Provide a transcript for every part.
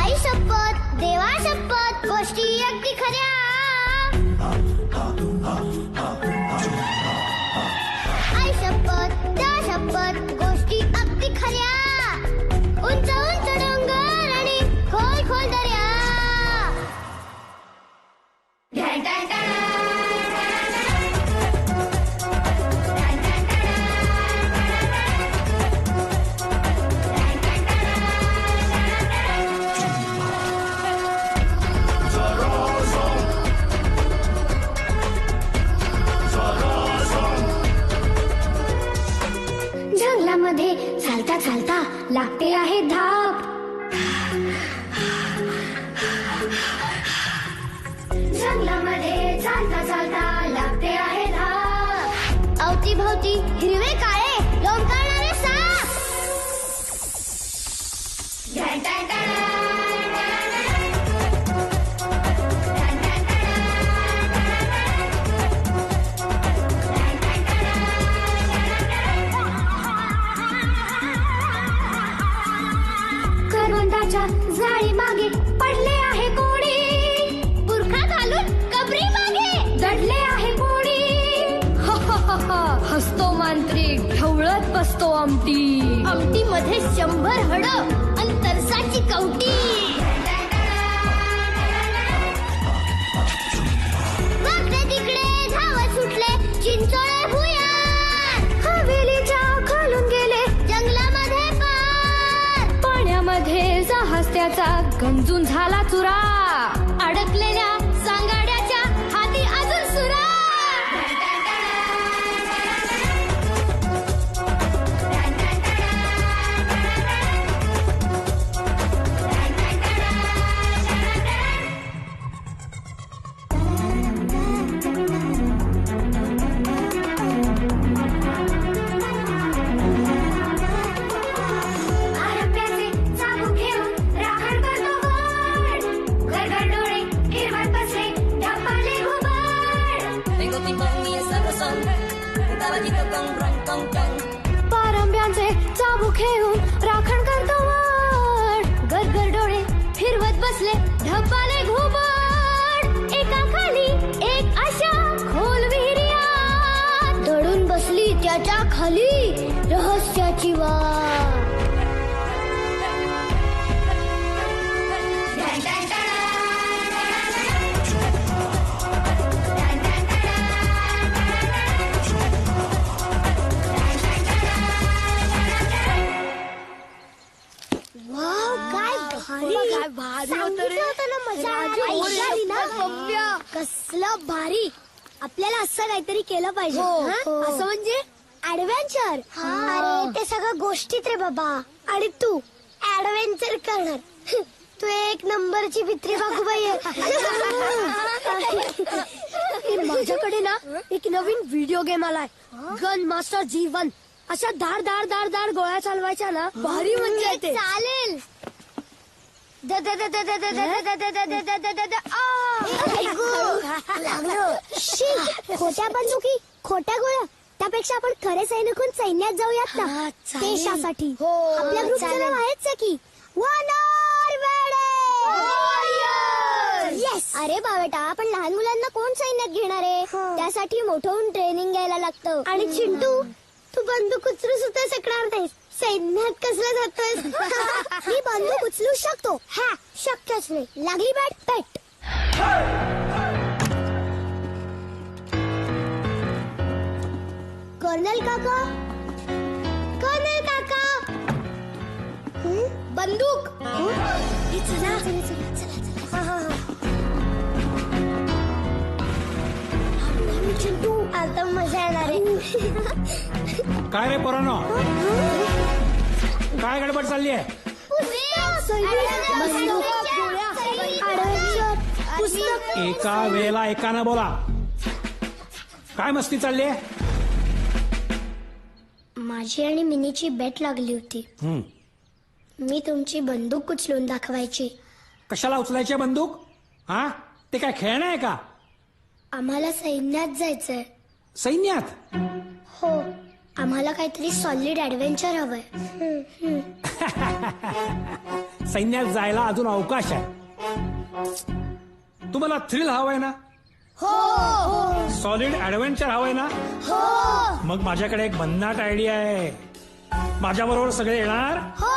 आई शपथ, देवा शपथ, गोष्टी अगदी खऱ्या. आई शपथ, देवा शपथ, गोष्टी अगदी खऱ्या. उंच उंच डोंगर आणि खोल खोल दर्या. जंगलामध्ये चालता चालता लागते आहे धाप. जंगलामध्ये चालता चालता लागते आहे धाप. अवतीभोवती हिरवे काळे लोंबकळणारे साप. करवंदाच्या जाळी मागे पडले आहे कोणी. बुरखा घालून कबरी मागे दडले आहे कोणी. हसतो मांत्रिक ढवळत बसतो आमटी. आमटी मध्ये 100 हड आणि तरसाची कवटी. वाकडे तिकडे धावत सुटले चिंचोळे भुयार. हवेलीच्या खालून गेले जंगलामध्ये पार. पाण्यामध्ये जहाज त्याचा गंजून झाला चुरा. अडकलेल्या सांगाड्याच्या हाती अजून सुरा. आरंभ्याचे चाबूक घेऊन राखण करतो गोड. गडगड डोळे फिरवत बसले ढपाले घुबड. Tengo timbang y esa razón. Un caballito con ron con con. पारंब्यांचे चाबूक घेऊन राखण करतो वाढ. गडगड डोळे फिरवत बसले ढपाले घुबड. एका खाली एक अशा खोल विहिर्यात. दडून बसली त्याच्या खाली रहस्याची वाट. काय भारी होतं ना. मजा आली ना. कसलं भारी. आपल्याला असं काहीतरी केलं पाहिजे. असं म्हणजे ऍडव्हेंचर. अरे ते सगळं गोष्टीत रे बाबा. आणि तू ऍडव्हेंचर करणार. तू एक नंबरची भित्री बागूबाई आहे. माझ्याकडे ना एक नवीन व्हिडिओ गेम आलाय. Gun master G1. अशा धाड धाड धाड धाड गोळ्या चालवायच्या ना. भारी मजा येते. चालेल. खोट्या बंदुकी खोट्या गोळ्या त्यापेक्षा आपण खरे सैनिक होऊन सैन्यात जाऊयात ना. देशासाठी. आपल्या ग्रुपचं नाव आहेच की येस. अरे बाबेटा आपण लहान मुलांना कोण सैन्यात घेणार आहे. त्यासाठी मोठं होऊन ट्रेनिंग घ्यायला लागतं. आणि चिंटू तू बंदूक उचलू सुद्धा शकणार नाहीस. सैन्यात कसलं जातोय. मी बंदूक उचलू शकतो. हा शक्यच नाही. लागली बॅट पेट. कर्नल काका. कर्नल काका. बंदूक. चला चला चला. चिंटू आता मजा येणार आहे. काय रे पोरांनो, काय गडबड चालली आहे? एका वेळेला एकानं बोला. काय मस्ती चालली आहे? माझी आणि मिनीची बेट लागली होती. मी तुमची बंदूक उचलून दाखवायची. कशाला उचलायची आहे बंदूक? हा, ते काय खेळणं आहे का? आम्हाला सैन्यात जायचंय. सैन्यात? हो, आम्हाला काहीतरी सॉलिड ऍडव्हेंचर हवंय. सैन्यात जायला अजून अवकाश आहे. तुम्हाला थ्रिल हवंय ना? हो. सॉलिड ऍडव्हेंचर हवंय ना? हो. मग माझ्याकडे एक भन्नाट आयडिया आहे. माझ्याबरोबर सगळे येणार? हो.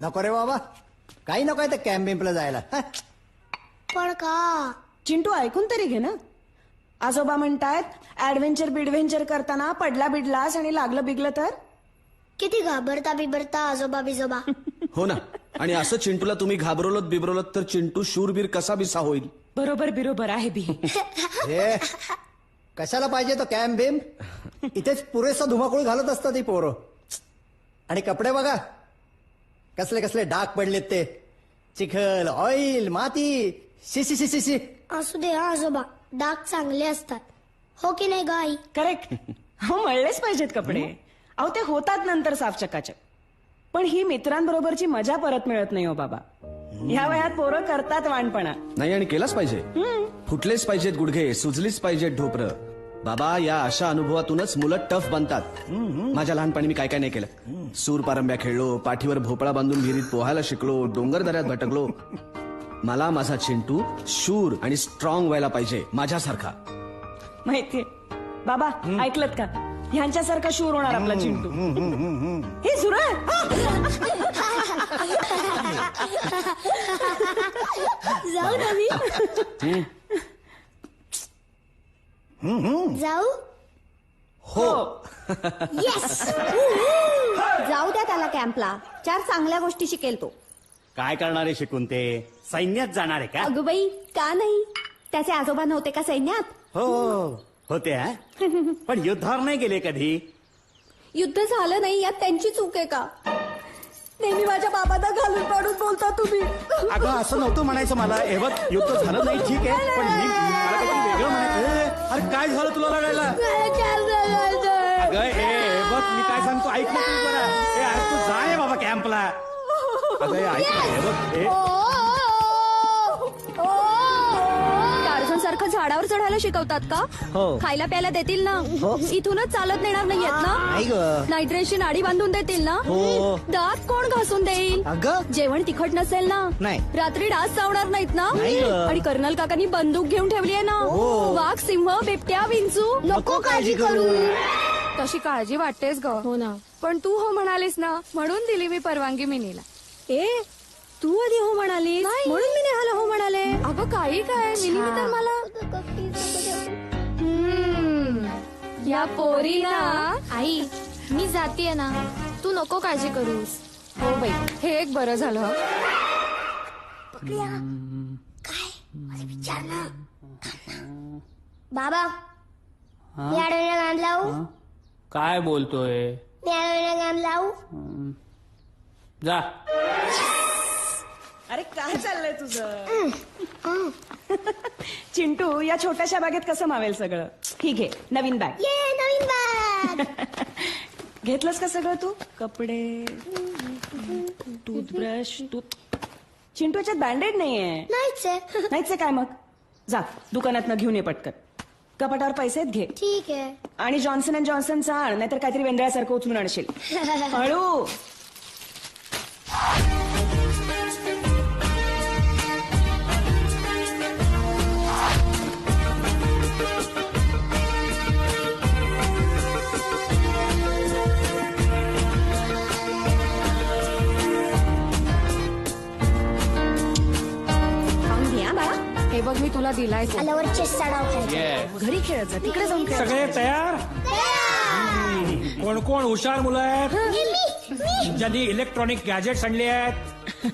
नको रे बाबा, काही नको आहे तर कॅम्प बिम्पला जायला. पण का? चिंटू ऐकून तरी घे ना. आजोबा म्हणतायत ऍडव्हेंचर बिडव्हेंचर करताना पडला बिडलास आणि लागलं बिगलं तर? किती घाबरता बिबरता आजोबा बिजोबा. हो ना. आणि असं चिंटूला तुम्ही घाबरवलत बिबरवलत तर चिंटू शूरबीर कसा बिसा होईल? बरोबर बिरोबर आहे बी. हे कशाला पाहिजे तो कॅम्प बिम्प? इथेच पुरेसा धुमाकूळ घालत असतात ही पोरं. आणि कपडे बघा कसले कसले डाग पडलेत ते. चिखल, ऑइल, माती. शी शी शी शी शी. असू दे हा आजोबा, डाग चांगले असतात. हो की नाही गाई? करेक्ट. हो, मळलेच पाहिजेत कपडे. अहो ते होतात नंतर साफ चकाचक. पण ही मित्रांबरोबरची मजा परत मिळत नाही हो बाबा. ह्या वयात पोरं करतात वाणपणा. नाही, आणि केलाच पाहिजे. फुटलेच पाहिजेत गुडघे, सुजलीच पाहिजेत ढोपरं. बाबा, या अशा अनुभवातूनच मुलं टफ बनतात. माझ्या लहानपणी मी काय काय नाही केलं. सूर पारंब्या खेळलो, पाठीवर भोपळा बांधून विहिरीत पोहायला शिकलो, डोंगर दऱ्यात भटकलो. मला माझा चिंटू शूर आणि स्ट्रॉंग व्हायला पाहिजे माझ्यासारखा. माहितीये बाबा, ऐकलत का? ह्यांच्यासारखा शूर होणार आपला चिंटू. हे सुरळ. जाऊ ना मी. जाऊ. हो. येस. जाऊ द्या त्याला कॅम्पला. 4 चांगल्या गोष्टी शिकेल तो. काय करणार आहे शिकून ते? सैन्यात जाणार आहे का? अगं बाई, का नाही? त्याचे आजोबा नव्हते का सैन्यात? हो होते. हा? पण युद्धावर नाही गेले कधी. युद्ध झालं नाही यात त्यांची चूक आहे का? नेहमी माझ्या बाबांना घालून पाडून बोलता तुम्ही. अगं असं नव्हतं म्हणायचं मला. हे बघ, युद्ध झालं नाही ठीक आहे, पण मला काहीतरी वेगळं म्हणायचं. अरे काय झालं तुला लढायला? अगं हे बघ, मी काय सांगतो ऐक ना तू जरा. अरे तू जा रे बाबा कॅम्पला. अगं ऐक ना, हे बघ. टार्झन सारखं झाडावर चढायला शिकवतात का? हो. खायला प्यायला देतील ना? इथूनच चालत नेणार नाहीयेत नाही ना? ग. नायट्रेटची नाडी बांधून देतील ना? हो. दात कोण घासून देईल? अगं जेवण तिखट नसेल ना? नाही. रात्री डास चावणार नाहीत ना? नाही ग. आणि कर्नल काकांनी बंदूक घेऊन ठेवली आहे ना? वाघ, सिंह, बिबट्या, विंचू. नको काळजी करू. तशी काळजी वाटतेच ग. हो ना. पण तू हो म्हणालीस ना, म्हणून दिली मी परवानगी मिनीला. ए, तू आधी हो म्हणाली म्हणून मी नेहाला हो म्हणाले. अगं काही काय, मिनी तर मला या पोरी ना. आई, मी जातीये ना, तू नको काळजी करूस. हो बाई, हे एक बरं झालं. बाबा, मी आडव्याला गाण लावू? काय बोलतोय? मी आडव्याला गाण लावू? जा. अरे काय चाललंय तुझं? चिंटू, या छोट्याशा बागेत कसं मावेल सगळं? ही घे नवीन बॅग. ये नवीन बॅग. घेतलंस का सगळं तू? कपडे, टूथब्रश, चिंटू याच्यात बँडेड नाहीये. नाहीच आहे. नाहीच आहे काय मग? जा दुकानात घेऊन ये पटकन. कपाटावर पैसे आहेत, घे. ठीक आहे. आणि जॉन्सन अँड जॉन्सनचा आण, नाहीतर काहीतरी वेंद्रासारखं उचलून आणशील. हळू. हे बघ, मी तुला दिलाय तो. आल्यावर चेस्टा डाव खायचा. घरी खेळत जा, तिकडे जाऊन खेळ. सगळे तयार? कोण कोण हुशार मुलं आहेत ज्यांनी इलेक्ट्रॉनिक गॅजेट्स आणली आहेत?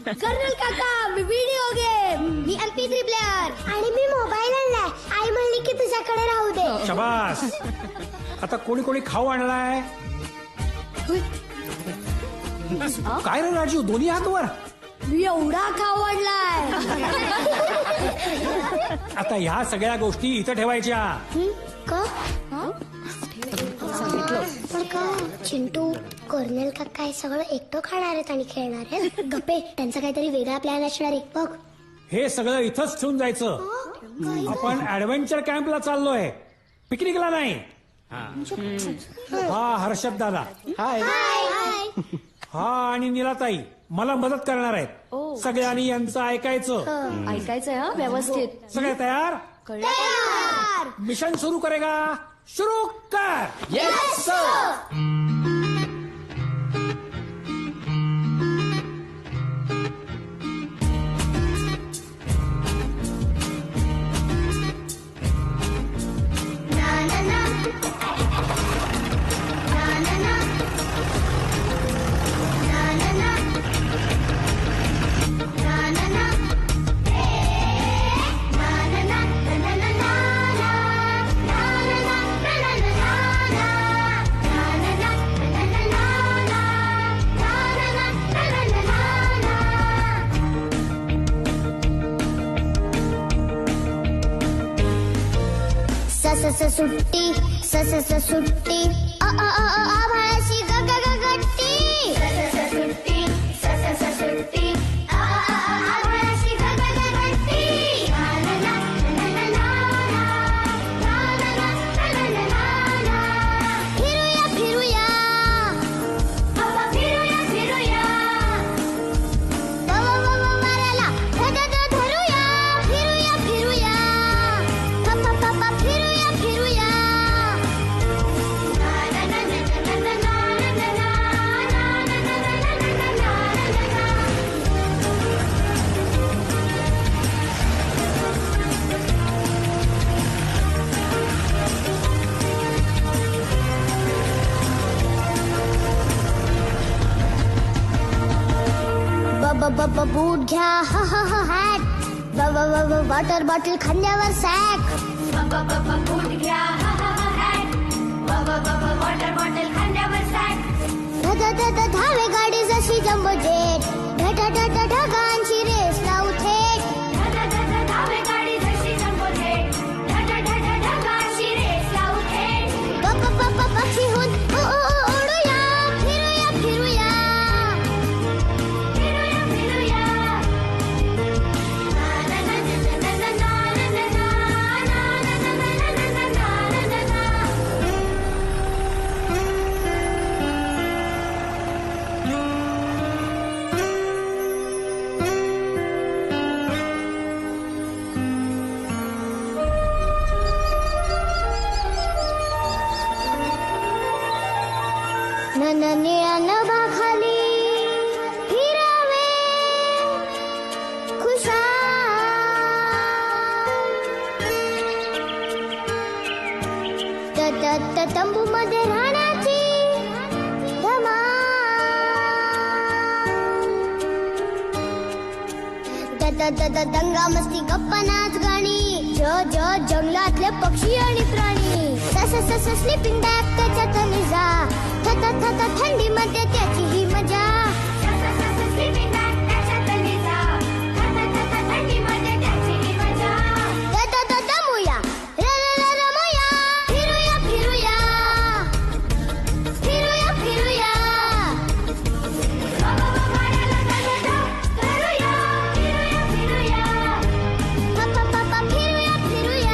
कर्नल काका, मी व्हिडिओ गेम, मी MP3 प्लेअर आणि मी मोबाईल आणलाय. आई म्हणली की तुझ्याकडे राहू दे. शबास. आता कोणी कोणी खाऊ आणलाय? काय रे राजू, दोन्ही हात वर? मी एवढा खाऊ आणलाय. आता ह्या सगळ्या गोष्टी इथं ठेवायच्या. का? सांगितलं. तुझ्यासारखं चिंटू कर्नल का काय सगळं एकटं खाणार आहेत आणि खेळणार आहेत. गप्पे, त्यांचा काहीतरी वेगळा प्लॅन असणार आहे बघ. हे सगळं इथंच ठेवून जायचं. आपण ऍडव्हेंचर कॅम्पला चाललोय, पिकनिकला नाही. हा हर्षद दादा, हाय. हा आणि नीलाताई मला मदत करणार आहेत. सगळ्यांनी यांचं ऐकायचं. ऐकायचंय हा व्यवस्थित. सगळे तयार? मिशन सुरू करेगा. शुरू कर. Yes sir. सुट्टी सुट्टी आभाळाशी ग ग ग गट्टी. सुट्टी सुट्टी आभाळाशी ग ग ग गट्टी. फिरूया फिरूया फिरूया फिरूया वाऱ्याला धरूया. फिरूया फिरूया फिरूया फिरूया. बूट घ्या हॅट. वॉटर बॉटल खांद्यावर सॅक. बूट घ्या हॅट. वॉटर बॉटल खांद्यावर सॅक. धावे गाडी जशी जम्बो जेट. ढगांची रेस लावू थेट. धावे गाडी जशी जम्बो जेट. ढगांची रेस लावू थेट. पक्षीहून उडूया. फिरूया फिरूया फिरूया फिरूया. निळ्या नभाखाली फिरावे खुशाल. तंबू मध्ये राहण्याची धमाल. दंगा मस्ती गप्पा नाच गाणी. जंगलातले पक्षी आणि प्राणी. स्लीपिंग बॅग त्याच्यात निजा. थंडी मध्ये त्याची ही मजा. स्लीपिंग बॅग त्याच्यात निजा. थंडी मध्ये त्याची ही मजा. दमूया रमूया. फिरूया फिरूया फिरूया फिरूया. वाऱ्याला धरूया. फिरूया फिरूया फिरूया फिरूया.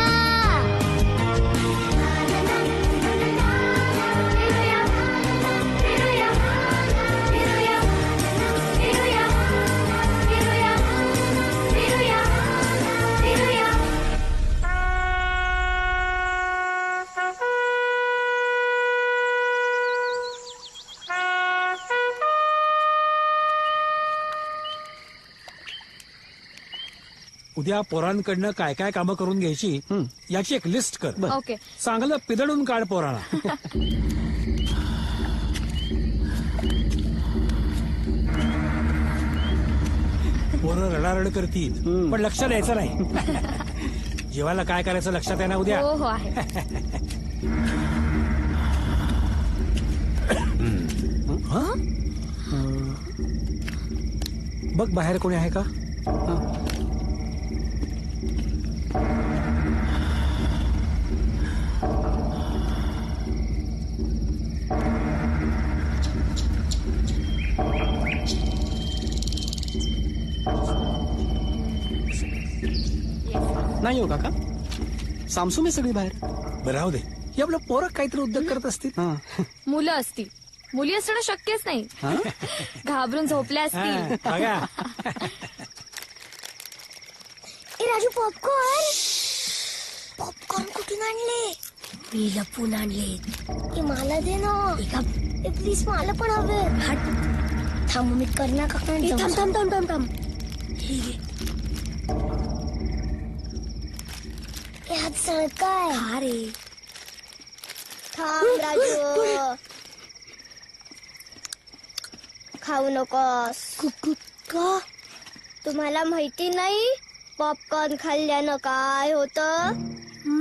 उद्या पोरांकडनं काय काय कामं करून घ्यायची याची एक लिस्ट कर. ओके. चांगलं पिदळून काढ पोरांना. पोरं रडारड करतील पण लक्ष द्यायचं नाही. जेवायला काय करायचं लक्षात आहे ना उद्या? हो हो आहे. बघ बाहेर कोणी आहे का? नाही हो काका सामसूम आहे सगळी बाहेर. बरं राहू दे. हे आपलं पोरं काहीतरी उद्योग करत असतील. मुलं असतील. मुली असणं शक्यच नाही. घाबरून झोपल्या असतील. बघा ए राजू पॉपकॉर्न पॉपकॉर्न कुठून आणले? मी लपून आणले. ए मला दे ना प्लीज मला पण हवे. थांब मी करणा काका थांब थांब थांब थांब थांब. यात सळ काय? हा रे. थांब राजू खाऊ नकोस. का? तुम्हाला माहिती नाही पॉपकॉर्न खाल्ल्यानं काय होतं?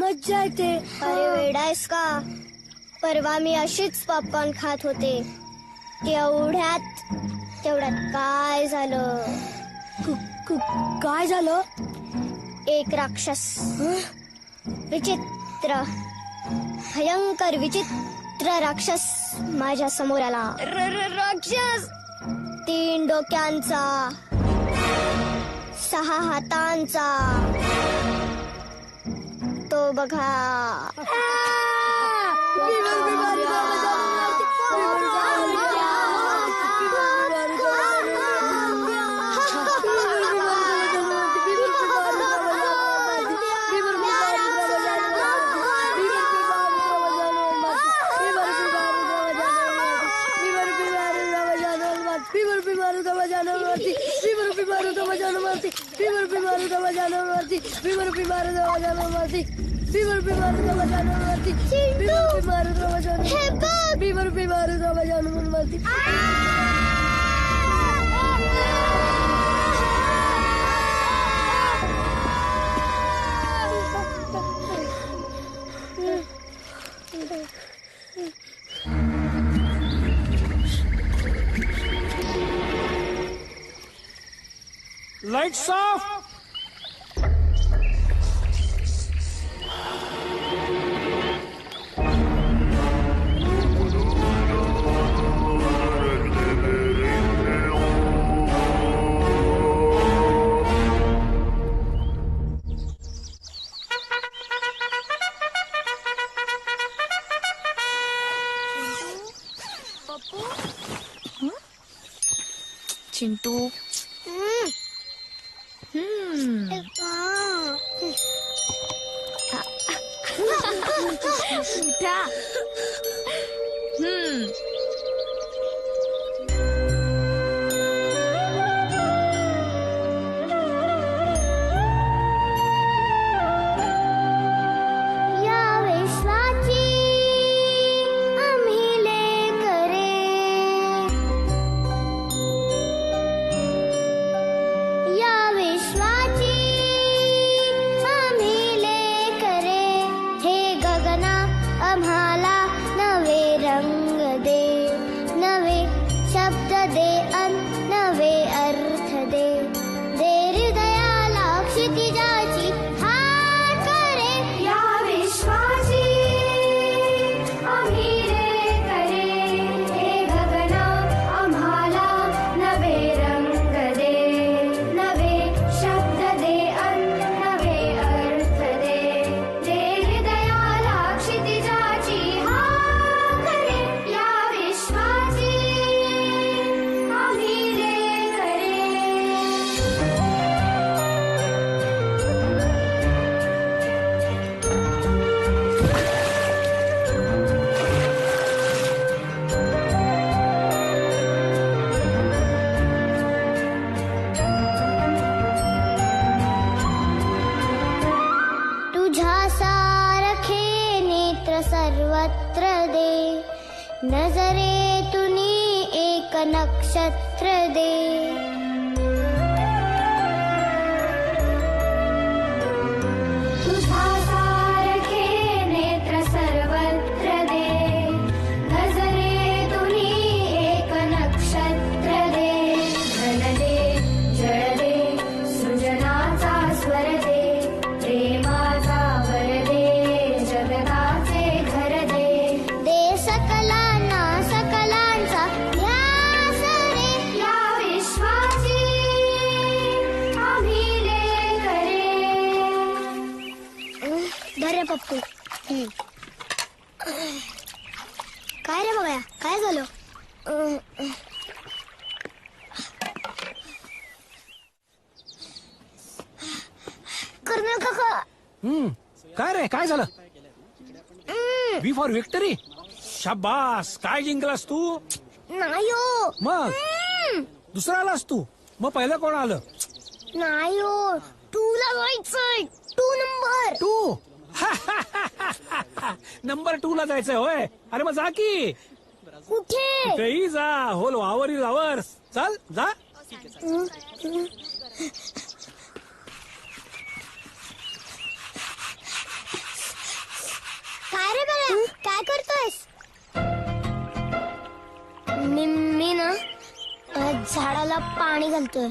मज्जा येते. अरे वेडायस का? परवा मी अशीच पॉपकॉर्न खात होते. तेवढ्यात काय झालं? काय झालं? एक राक्षस विचित्र भयंकर विचित्र राक्षस माझ्या समोर आला. राक्षस 3 डोक्यांचा 6 हातांचा. तो बघा. Lights of. चिंटू उठा. या विश्वाची आम्ही लेकरे. या विश्वाची आम्ही लेकरे. हे गगना आम्हाला नवे रंग दे. नवे शब्द दे अन नवे अर्थ दे. दे हृदयाला क्षितिजाची हात करे. या विश्वाची आम्ही लेकरे. हे गगना आम्हाला नवे रंग दे. नवे शब्द दे अन नवे अर्थ दे. दे हृदयाला क्षितिजाची हात करे. या विश्वाची आम्ही लेकरे. तुझ्या सारखे नेत्र सर्वत्र दे. नजरेतुनी एक नक्षत्र दे. तुझ्या सारखे नेत्र सर्वत्र दे. नजरेतुनी एक नक्षत्र दे. धन दे जळ दे सृजनाचा स्वर दे. प्रेमाचा वर दे जगताचे घर दे. दे सकलांना सकलांचा ध्यास रे. या विश्वाचा पप्पू. काय रे बघा काय झालं? कर्नल काका. काय रे काय झालं? V for victory. शाबास. काय जिंकलास तू? नाही हो. मग दुसरा आलास तू. मग पहिलं कोण आलं? नाही हो. 2 ला जायचंय. 2 नंबर. 2. नंबर 2 ला जायचंय होय. अरे मग जा की. कुठे? कुठेही जा. होल वावर इज आवर्स. चल जा. काय रे बघा काय करतोयस? मी ना झाडाला पाणी घालतोय.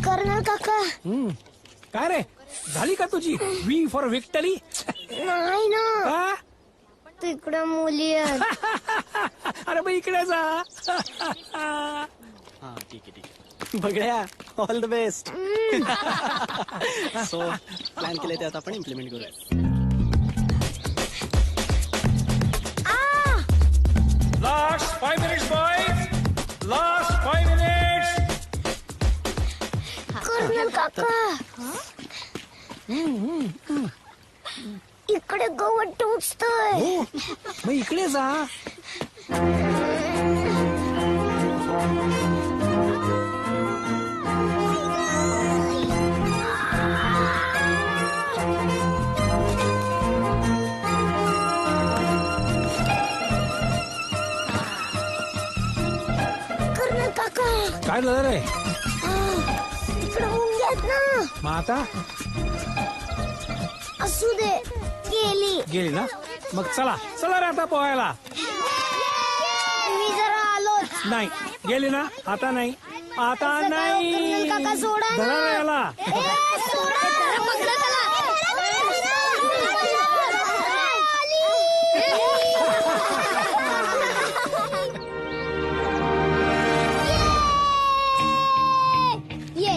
कर्नल काका. काय रे झाली का तुझी वी फॉर विक्टरी? नाही ना हा? तिकडं मुली आहेत. अरे मग इकडे जा. बघ्या all the best. So plan केले ते आता आपण इम्प्लिमेंट करूया. Last 5 minutes boys. Last 5 minutes. Colonel काका इकडे गवत टोचतोय. हो मग इकडे जा. कर्नल काका काय झालं रे? इकडे मुंग्या आहेत ना. मग आता असू दे गेली ना. मग चला चला रे आता पोहायला. मी जरा आलो. नाही गेली ना. आता नाही. आता असं काय हो, नाही. कर्नल काका, सोडा ना. धरा रे याला. पकडा त्याला. ये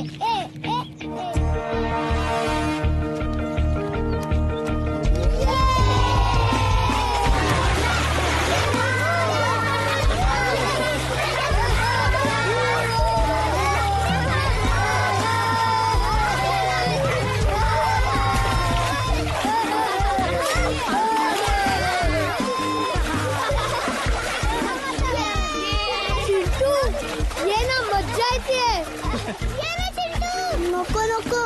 नको नको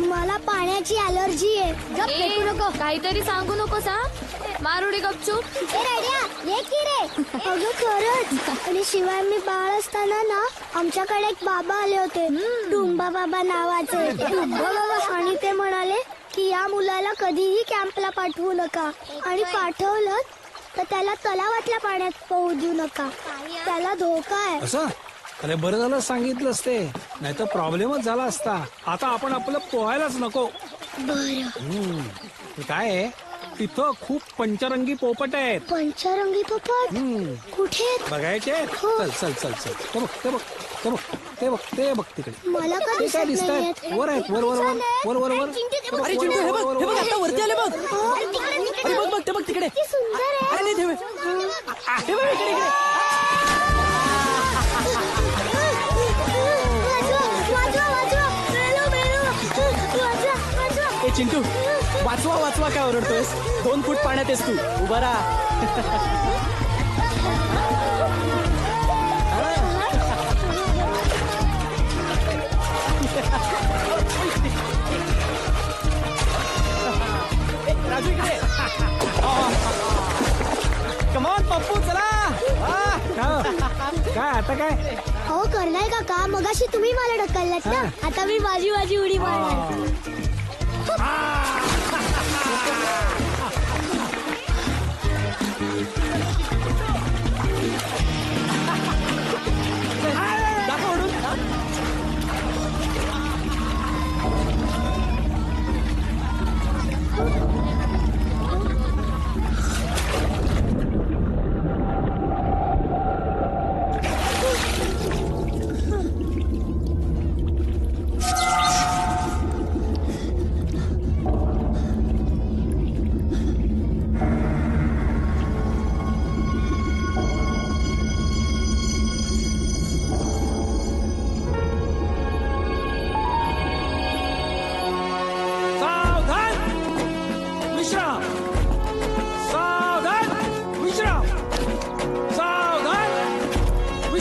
मला पाण्याची अलर्जी आहे. गप फेकू नको. काहीतरी सांगू नकोस हा. मारुडी गपचूप. ये की रे. अगं खरंच. आणि शिवाय मी बाळ असताना ना आमच्याकडे एक बाबा आले होते. डुंबा बाबा नावाचे. डुंबा बाबा. आणि ते म्हणाले की या मुलाला कधीही कॅम्पला पाठवू नका. आणि पाठवलं तर त्याला तलावातल्या पाण्यात पोहू देऊ नका. त्याला धोका आहे. असं. अरे बरं झालं सांगितलंस ते. नाही तर प्रॉब्लेमच झाला असता. आता आपण आपलं पोहायलाच नको. बरं. काय आहे तिथं खूप पंचरंगी पोपट आहेत. पंचरंगी पोपट कुठे आहेत? बघायचे आहेत? हो. चल चल चल चल. ते बघ ते बघ ते बघ ते बघ ते बघ तिकडे. मला का ते काय दिसत दिसत नाहीयेत? आहेत? वर आहेत. वर वर वर वर वर वर. अरे चिंटू हे बघ हे बघ आता वरती आले बघ. अरे बघ बघ ते बघ तिकडे. किती सुंदर आहे. अरे नाही ठेवे. हे बघ इकडे इकडे. ए चिंटू वाचवा वाचवा काय ओरडतोयस? 2 फूट पाण्यात आहेस तू. उभा राहा. राजू इकडे. कमॉन पप्पू चला. काय आता काय? हो कर्नल काका मगाशी तुम्ही मला ढकललात ना. आता मी माझी माझी उडी मारणार. दाखव ओढून.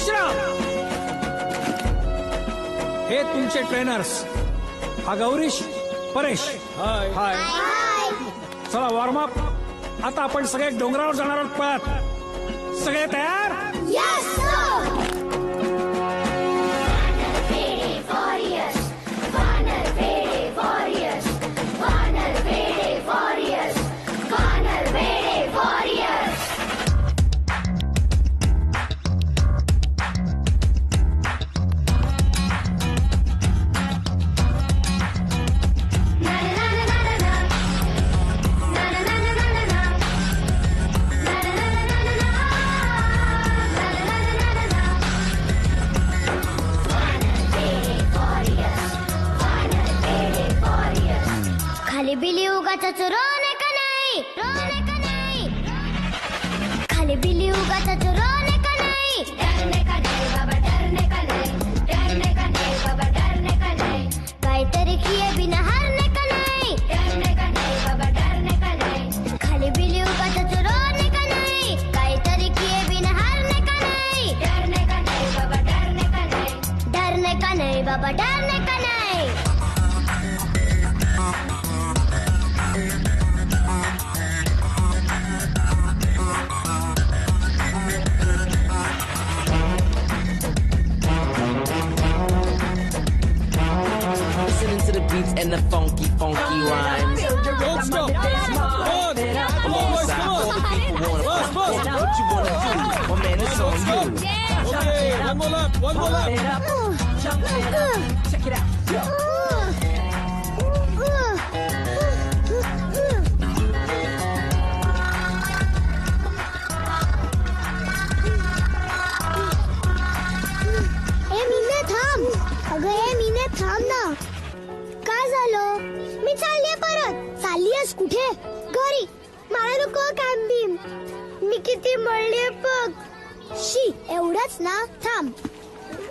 विश्राम. हे तुमचे ट्रेनर्स. हा गौरीश, परेश. हाय. चला वॉर्म अप. आता आपण सगळे डोंगरावर जाणार आहोत. पळत. सगळे तयार? खाली बिली उगाच रोने का नाही, रोने का नाही. खाली बिली उगाच रोने का नाही. डरने का नाही बाबा, डरने का नाही. डरने का नाही बाबा, डरने का नाही. काहीतरी किए बिना हारने का नाही. डरने का नाही बाबा, डरने का नाही. खाली बिली उगाच रोने का नाही. काहीतरी किए बिना हारने का नाही. डरने का नाही बाबा, डरने का नाही. डरने का नाही बाबा, डरने का नाही. Listening to the beats and the funky, funky rhymes. Let's go. What you wanna do? Oh man, it's on you. Okay, one more lap, one more lap. Check it out. अगं ए मीने थांब ना. काय झालं? मी चाललीये परत. चाललीयस कुठे? घरी. मला नको कॅम्बिम. मी किती मळलीये बघ. शी एवढंच ना. थांब.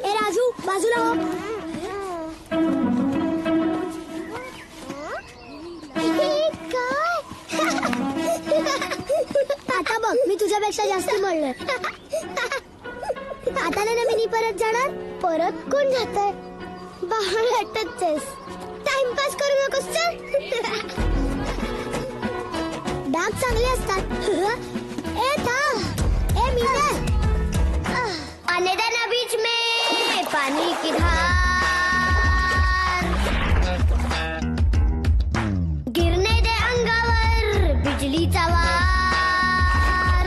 ए राजू बाजूला हो. काय आता बघ मी तुझ्यापेक्षा जास्त मळलोय. आता ना मी परत जाणार. परत कोण जातंय? बाळाटच आहेस. टाइमपास करू नकोस. चल. डाग चांगले असतात. ए थांब. ए मीना. आने देना बीच में पानी की धार. गिरने दे अंगावर बिजलीचा वार.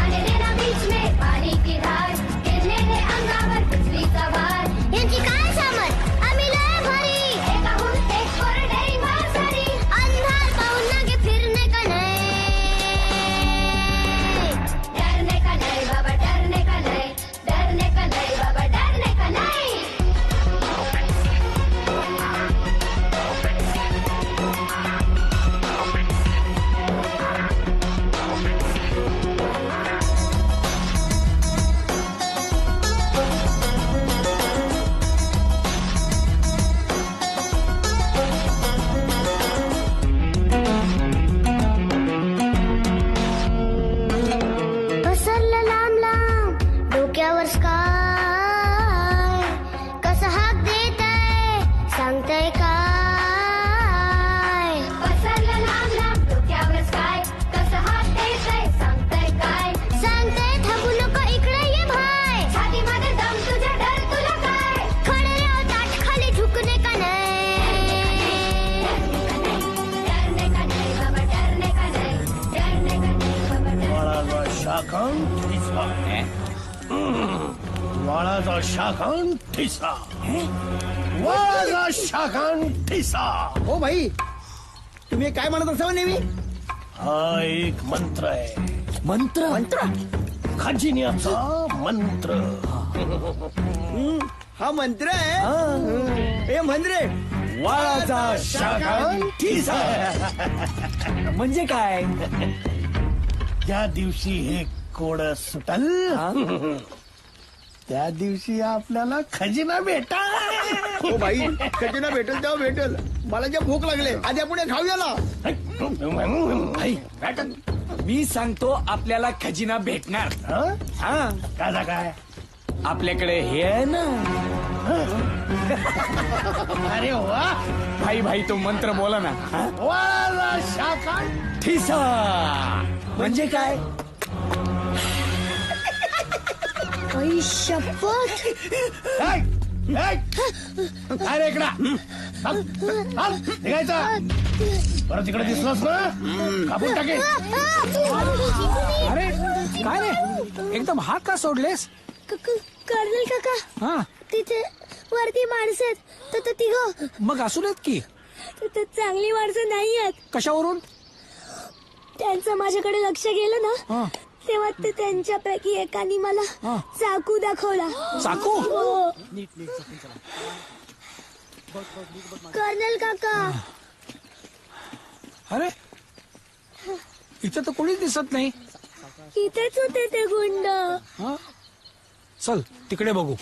आने देना बीच में पानी की धार. गिरने दे अंगावर बिजलीचा वार. यांची काय सामत. आम्ही लय भारी. एकाहून एक कोरडे भासारी. अंधार पाहून नागे फिरणे का नाही. डरने का नाही बाबा, डरने का नाही. डरने का नाही बाबा, डरने का नाही. पसरलं लांब लांब डोक्यावर स्काय. कसं हाक देत आहे सांगतंय काय. पसरलं लांब लांब डोक्यावर स्काय. कसं हाक देत आहे सांगतंय काय. सांगतंय थांबू नको इकडे ये भाय. छातीमध्ये दम तुझ्या डर तुला काय. खडे राव ताट खाली झुकणे का नाही. डरने का नाही बाबा, डरने का नाही. डरने का नाही बाबा, डरने वाळाचा शाखान ठिसा. वाळाचा शाखान ठिसा. हो भाई तुम्ही काय म्हणत असावं नेहमी. हा एक मंत्र आहे. मंत्र. मंत्र. खजिन्याचा मंत्र. हा मंत्र आहे. ए मंत्रे. वाळाचा शाखान ठिसा. म्हणजे काय. ज्या दिवशी हे कोड सुटल त्या दिवशी आपल्याला खजिना भेटा. हो भाई खजिना भेटेल तेव्हा भेटेल. मला जे भूक लागले आधी आपण खाऊया ना. मी सांगतो आपल्याला खजिना भेटणार. हा? काय आपल्याकडे हे आहे ना. अरे वा भाई भाई तो मंत्र बोला ना. वाला शाखा ठिसा म्हणजे काय? आई शपथ. काय रे इकडा निघायचं परत तिकडे दिसलास ना कापून टाकेल. अरे काय रे एकदम हात का सोडलेस? कर्नल काका हा तिथे वरती माणसं आहेत तर तिघ मग असू देत की. चांगली माणसं नाही आहेत. कशावरून? त्यांचं माझ्याकडे लक्ष गेलं ना हा. तेव्हा ते त्यांच्यापैकी एकाने मला हा. चाकू दाखवला. चाकू? हो. कर्नल काका अरे इथं तर कोणीच दिसत नाही. इथेच होते ते गुंड. हा? चल तिकडे बघू.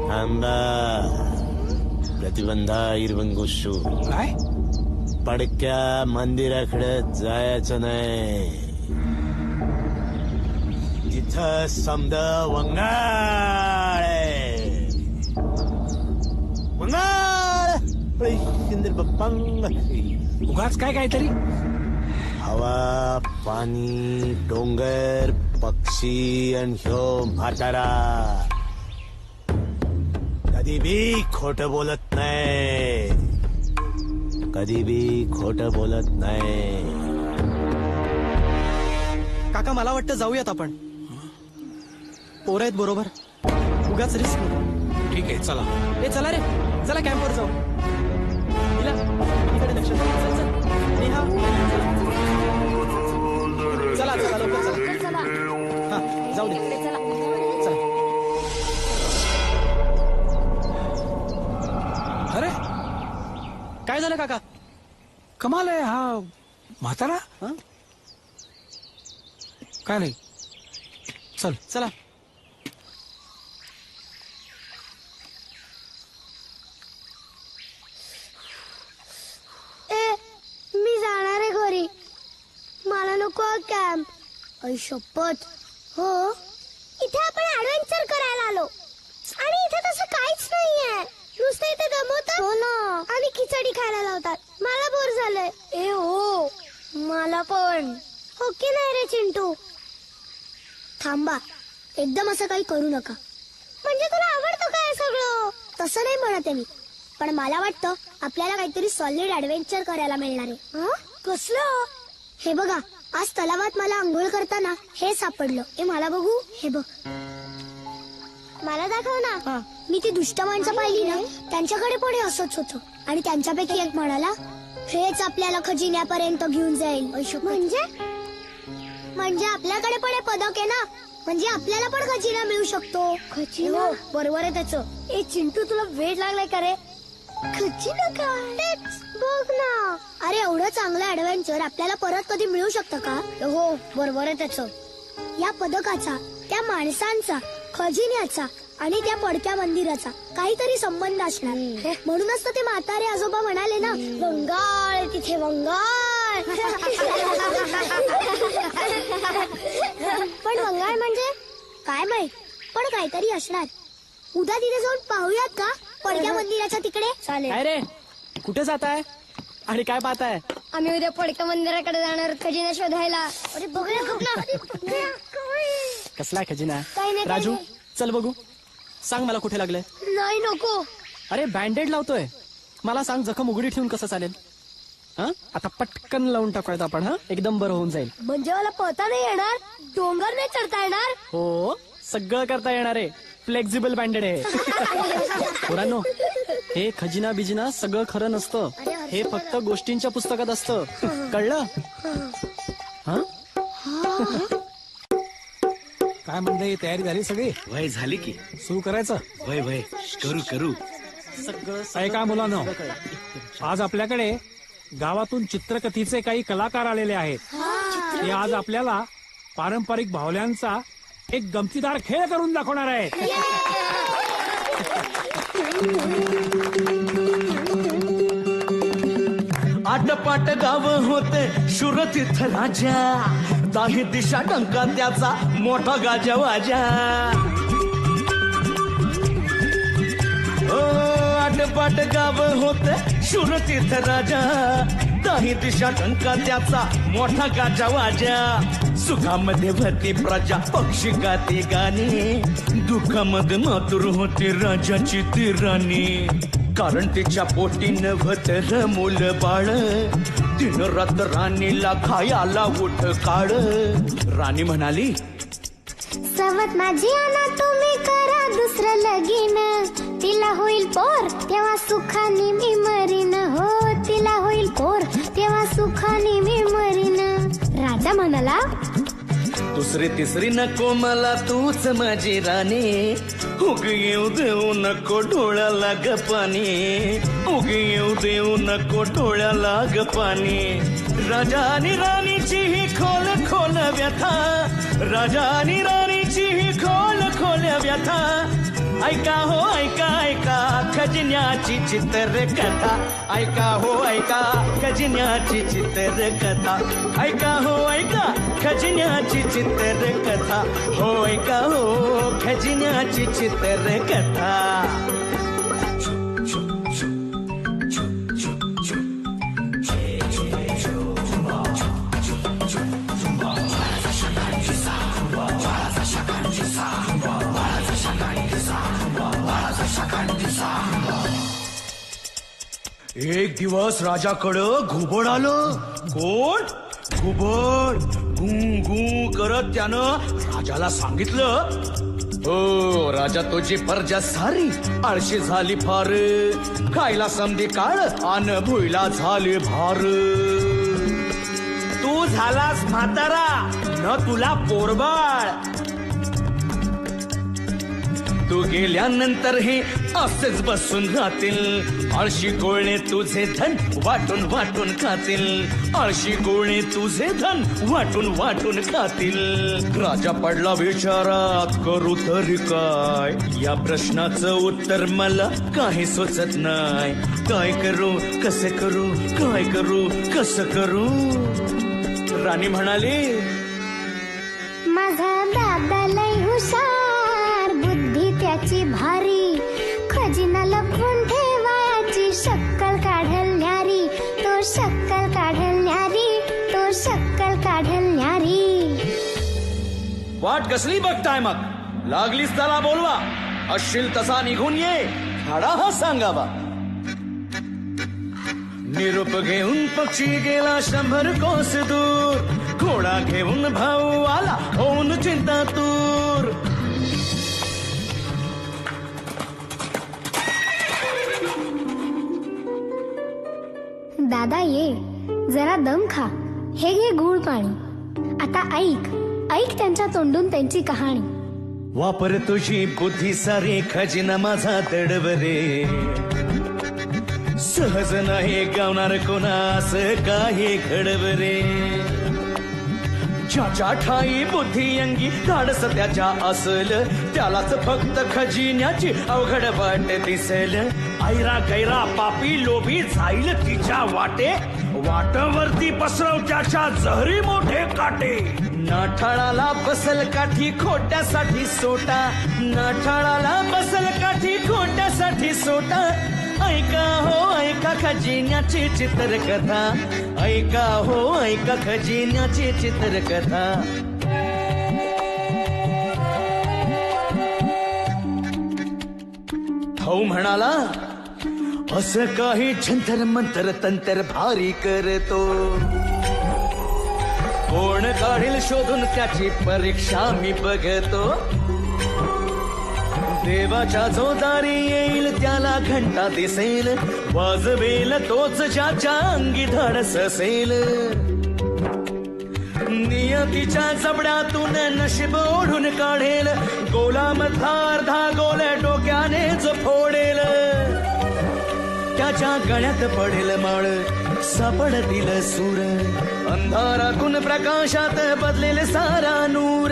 थांबा प्रतिबंधा इरवंगुशू. काय? पडक्या मंदिराकडे जायचं नाही. तिथं समद वंगाळ आहे. वंगाळ शिंदे बाप्पा. उगाच काय काहीतरी. हवा पाणी डोंगर पक्षी आणि ह्यो म्हातारा कधी बी खोट बोलत नाही. कधी बी खोट बोलत नाही. काका मला वाटतं जाऊयात आपण. पोरं आहेत बरोबर. उगाच रिस्क नको. ठीक आहे चला. ए चला रे चला कॅम्पवर जाऊ. हिला, इकडे लक्ष द्या. चल, चल. नेहा, चला चला लवकर चला. हा जाऊ दे. चला. अरे काय झालं काका? कमाल आहे हा म्हातारा. काय नाही. चल चला. मी जाणार आहे घरी. मला नको कॅम्प. आई शपथ. हो इथे आपण ऍडव्हेंचर करायला आलो आणि इथे तसं काहीच नाहीये. नुसतं इथे दमवतात. हो ना. आणि खिचडी खायला लावतात. मला बोर झालंय. ए हो मला पण. ओके नाही रे चिंटू. थांबा एकदम असं काही करू नका. म्हणजे तुला आवडतं काय सगळं? तसं नाही म्हणत आहे मी. पण मला वाटतं आपल्याला काहीतरी सॉलिड ऍडव्हेंचर करायला मिळणार आहे. कसलं? हे बघा आज तलावात मला आंघोळ करताना हे सापडलं. हे मला बघू. हे बघ. मला दाखव ना. मी ती दुष्ट माणसं पाहिली ना त्यांच्याकडे पण हे असंच होतं. आणि त्यांच्यापैकी एक म्हणाला हेच आपल्याला खजिन्यापर्यंत घेऊन जाईल. म्हणजे आपल्याकडे पण हे पदक आहे ना. म्हणजे आपल्याला पण खजिना मिळू शकतो. खजिना बरोबर आहे त्याचं. ए चिंटू तुला वेळ लागलाय का रे? खजिना काय? बघ ना. अरे एवढं चांगलं ऍडव्हेंचर आपल्याला परत कधी मिळू शकतं का? हो बरोबर आहे त्याचं. या पदकाचा त्या माणसांचा खजिन्याचा आणि त्या पडक्या मंदिराचा काहीतरी संबंध असणार. म्हणूनच तर ते म्हातारे आजोबा म्हणाले ना वंगाळ तिथे वंगाळ. पण वंगाळ म्हणजे काय माहित. पण काहीतरी असणार. उद्या तिथे जाऊन पाहूयात का पडक्या मंदिराच्या तिकडे? चालेल. काय रे कुठे जाताय आणि काय पाहताय? आम्ही उद्या पडक्या मंदिराकडे जाणार खजिना शोधायला. अरे बघूया. कसला खजिना? काही नाही, राजू काही चल बघू. सांग मला कुठे लागलंय. नाही नको. अरे बँडेड लावतोय. मला सांग जखम उघडी ठेवून कसं चालेल? हा आता पटकन लावून टाकूयात आपण. हा एकदम बरं होऊन जाईल. म्हणजे मला पळता नाही येणार. डोंगर नाही चढता येणार. हो सगळं करता येणार आहे. फ्लेक्झिबल बँडेड आहे. पोरांनो हे खजिना बिजिना सगळं खरं नसतं. हे फक्त गोष्टींच्या पुस्तकात असतं. कळलं? हा काय म्हणते तयारी झाली सगळी? वय झाली की. सुरू करायचं. वय वय करू करू. सगळं ऐका मुलांनो आज आपल्याकडे गावातून चित्रकथीचे काही कलाकार आलेले आहेत. ते आज आपल्याला पारंपरिक भावल्यांचा एक गमतीदार खेळ करून दाखवणार आहे. आटपाट गाव होते शुरतीर्थ राजा, दाही दिशा टंका त्याचा मोठा गाजा वाजा. आटपाट गाव होते शुरतीर्थ राजा, दाही दिशा टंका त्याचा मोठा गाजा वाजा. सुखामध्ये भरती प्रजा पक्षी गाते गाणे, दुःखामध्ये मातुर होते राजाची ती राणी. कारण तिच्या पोटी नभत मूल बाळ, दिन रात राणीला खायाला उठ काळ. राणी म्हणाली, सवत माझी आना तुम्ही करा दुसरं लगीन, तिला होईल पोर तेव्हा सुखानी मी मरीन. हो तिला होईल पोर तेव्हा सुखानी मी मरीन. राजा म्हणाला, दुसरी तिसरी नको मला तूच माझी राणी. उग येऊ देऊ नको डोळ्याला ग पाणी, उग येऊ देऊ नको डोळ्याला ग पाणी. राजा आणि राणीची ही खोल खोल व्यथा, राजा आणि राणीची ही खोल खोल व्यथा. ऐका हो ऐका ऐका खजिन्याची चित्रकथा, ऐका हो ऐका खजिन्याची चित्रकथा. ऐका हो ऐका खजिन्याची चित्रकथा, हो ऐका हो खजिन्याची चित्रकथा. एक दिवस राजाकडं घुबड आलं. कोण? घुबड. गू गू करत त्यानं राजाला सांगितलं, हो राजा तुझी प्रजा सारी आळशी झाली फार, खायला समधी काळ आन भुईला झाले भार. तू झालास म्हातारा न तुला पोरबाळ, तू गेल्यानंतर हे असेच बसून राहतील. आळशी गोळणे तुझे धन वाटून वाटून खातील, आळशी गोळणे तुझे धन वाटून वाटून खातील. राजा पडला विचारात, करू तरी काय? या प्रश्नाचं उत्तर मला काही सुचत नाही. काय करू कसे करू, काय करू कसं करू? राणी म्हणाली, माझा दादा लय हुशार, बुद्धी त्याची भारी, खजिना लपवून ठेवायची शक्कल काढल्यारी, तो शक्कल काढल्यारी, तो शक्कल काढल्यारी. वाट कसली बघताय मग? लागलीच त्याला बोलवा, असशील तसा निघून ये, खाडा हा सांगावा. निरोप घेऊन पक्षी गेला 100 कोस दूर, घोडा घेऊन भाऊ आला होऊन चिंता तूर. दादा ये जरा दम खा, हे घे गुळ पाणी. आता ऐक ऐक त्यांच्या तोंडून त्यांची कहाणी. वापर तुझी बुद्धी सारी, खजिना माझा दडवरे. सहज नाही गावणार कोणास काही घडवरे. ज्याच्या ठाई बुद्धी अंगी धाडस त्याच्या असल, त्यालाच फक्त खजिन्याची अवघड वाट दिसेल. ऐरा गैरा पापी लोभी जाईल तिच्या वाटे, वाटवरती पसरव त्याच्या जहरी मोठे काटे. नाठाळाला बसल काठी खोट्यासाठी सोटा, नाठाळाला बसल काठी खोट्यासाठी सोटा. ऐका हो ऐका खजिन्याची चित्रकथा, ऐका हो ऐका खजिन्याची चित्रकथा. भाऊ म्हणाला, असं काही जंतर मंतर तंतर भारी करतो, कोण काढील शोधून त्याची परीक्षा मी बघतो. देवाच्या जो दारी येईल त्याला घंटा दिसेल, वाजवेल तोच ज्याच्या अंगी धाडस असेल. नियतीच्या जबड्यातून नशीब ओढून काढेल, गोलामधला अर्धा गोल डोक्यानेच फोडेल. त्याच्या गळ्यात पडेल माळ, सापडतील सूर, अंधारातून प्रकाशात बदलेल सारा नूर.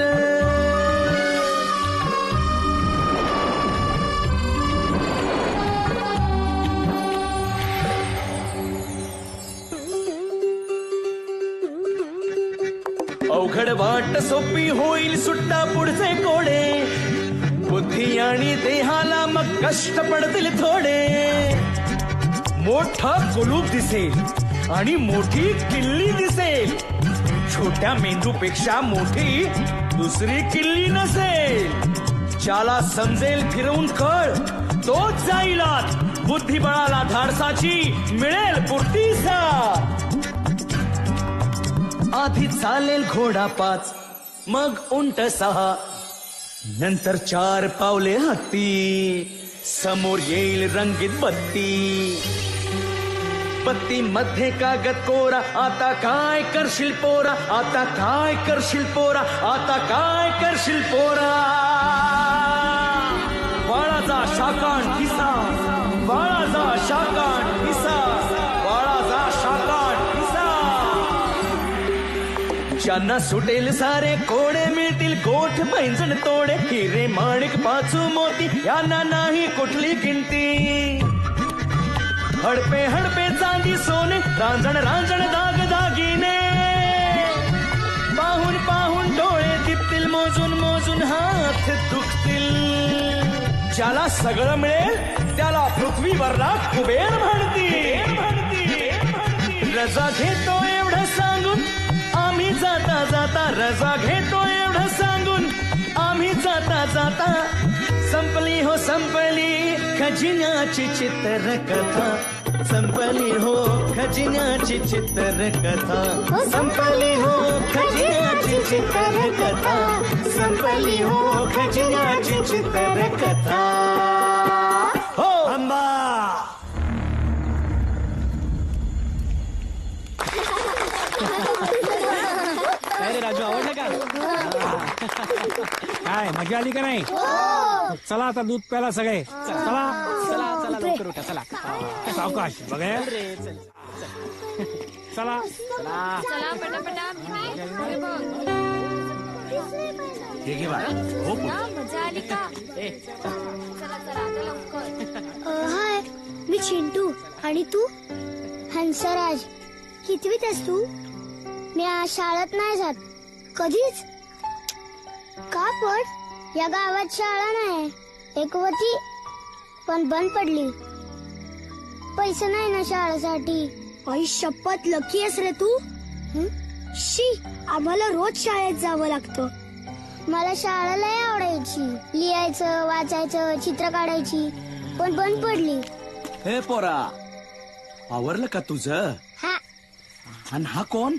अवघड वाट सोपी होईल सुट्टा पुढचे कोडे बुद्धी आणि देहाला मग कष्ट पडतील थोडे मोठा कुलूप दिसेल आणि मोठी किल्ली दिसेल छोट्या मेंदूपेक्षा मोठी दुसरी किल्ली नसेल ज्याला समजेल फिरवून कळ तोच जाईल आत बुद्धिबळाला धाडसाची मिळेल पुरती साथ आधी चालेल घोडा 5 मग उंट 6 नंतर 4 पावले हत्ती समोर येईल रंगीत बत्ती मध्ये कागद कोरा आता काय करशील पोरा आता काय करशील पोरा आता काय करशील पोरा बाळाचा शाकाण किसा बाळाचा शाकाण किसा बाळाचा शाकाण किसा ज्यांना सुटेल सारे कोडे मिळतील गोठ पैंजण तोडे हिरे माणिक पाचू मोती यांना नाही कुठली किंमती हडपे हडपे चांदी सोने रांजण रांजण दाग दागिने पाहून पाहून डोळे दिपतील मोजून मोजून हात दुखतील ज्याला सगळं मिळेल त्याला पृथ्वीवरला कुबेर म्हणतील रजा घेतो एवढं सांगून आम्ही जाता जाता रजा घेतो एवढं सांगून आम्ही जाता जाता संपली हो संपली खजिन्याची चित्रकथा संपली हो खजिन्याची चित्रकथा संपली हो खजिन्याची चित्रकथा संपली हो खजिन्याची चित्रकथा हो आंबा काय रे राजू आवडलं का काय मजा आली का नाही चला आता दूध प्याला सगळे चला चला चला लवकर उठा चला सावकाश बघा चला चला पटापटा पुढे बघ. हे घे बाळा हो पुढे. हा, मजा आली का चला चला आता लवकर. हाय मी चिंटू आणि तू हंसराज कितवीत आहेस तू मी आज शाळेत नाही जात कधीच का पण या गावात शाळा नाही एक होती पण बंद पडली पैसे नाही ना शाळेसाठी आई शपथ लकी आहेस रे तू शी आम्हाला रोज शाळेत जावं लागतं मला शाळा लय आवडायची लिहायचं वाचायचं चित्र काढायची पण बंद पडली हे पोरा आवरलं का तुझं हा आणि हा कोण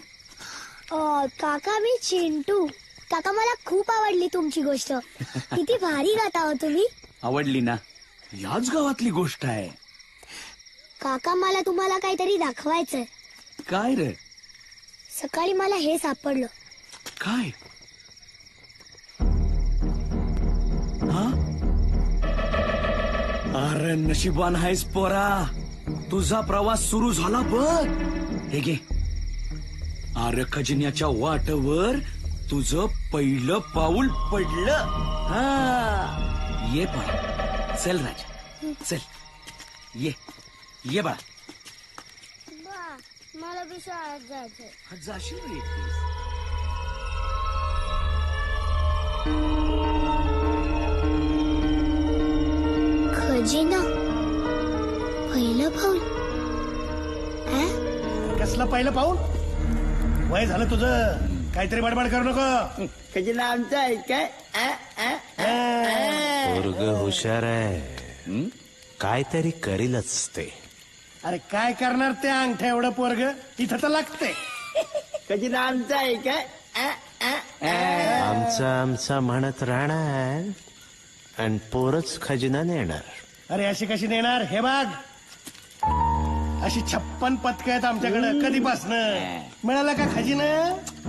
काका मी चिंटू काका मला खूप आवडली तुमची गोष्ट किती भारी गाता हो तुम्ही आवडली ना याच गावातली गोष्ट आहे काका मला तुम्हाला काहीतरी दाखवायचंय काय रे सकाळी मला हे सापडलं काय हा अरे नशिबान आहेस पोरा तुझा प्रवास सुरू झाला बघ हे घे अरे खजिन्याच्या वाटवर तुझं पहिलं पाऊल पडलं हा ये पण चल राजा चल ये बाळा मला बी शाळेत जायचंय जाशील रे खजिना पहिलं पाऊल कसलं पहिलं पाऊल वय झालं तुझं काहीतरी बडबड करू नको खजिना आमचा आहे काय पोरग हुशार आहे काहीतरी करीलच ते अरे काय करणार ते अंगठ्या एवढं पोरग इथं तर लागते खजिना आमचा आहे काय आमचा म्हणत राहणार आणि पोरच खजिना नेणार अरे अशी कशी नेणार हे बघ अशी 56 पथकं आहेत आमच्याकडे कधीपासनं मिळाला का खजिना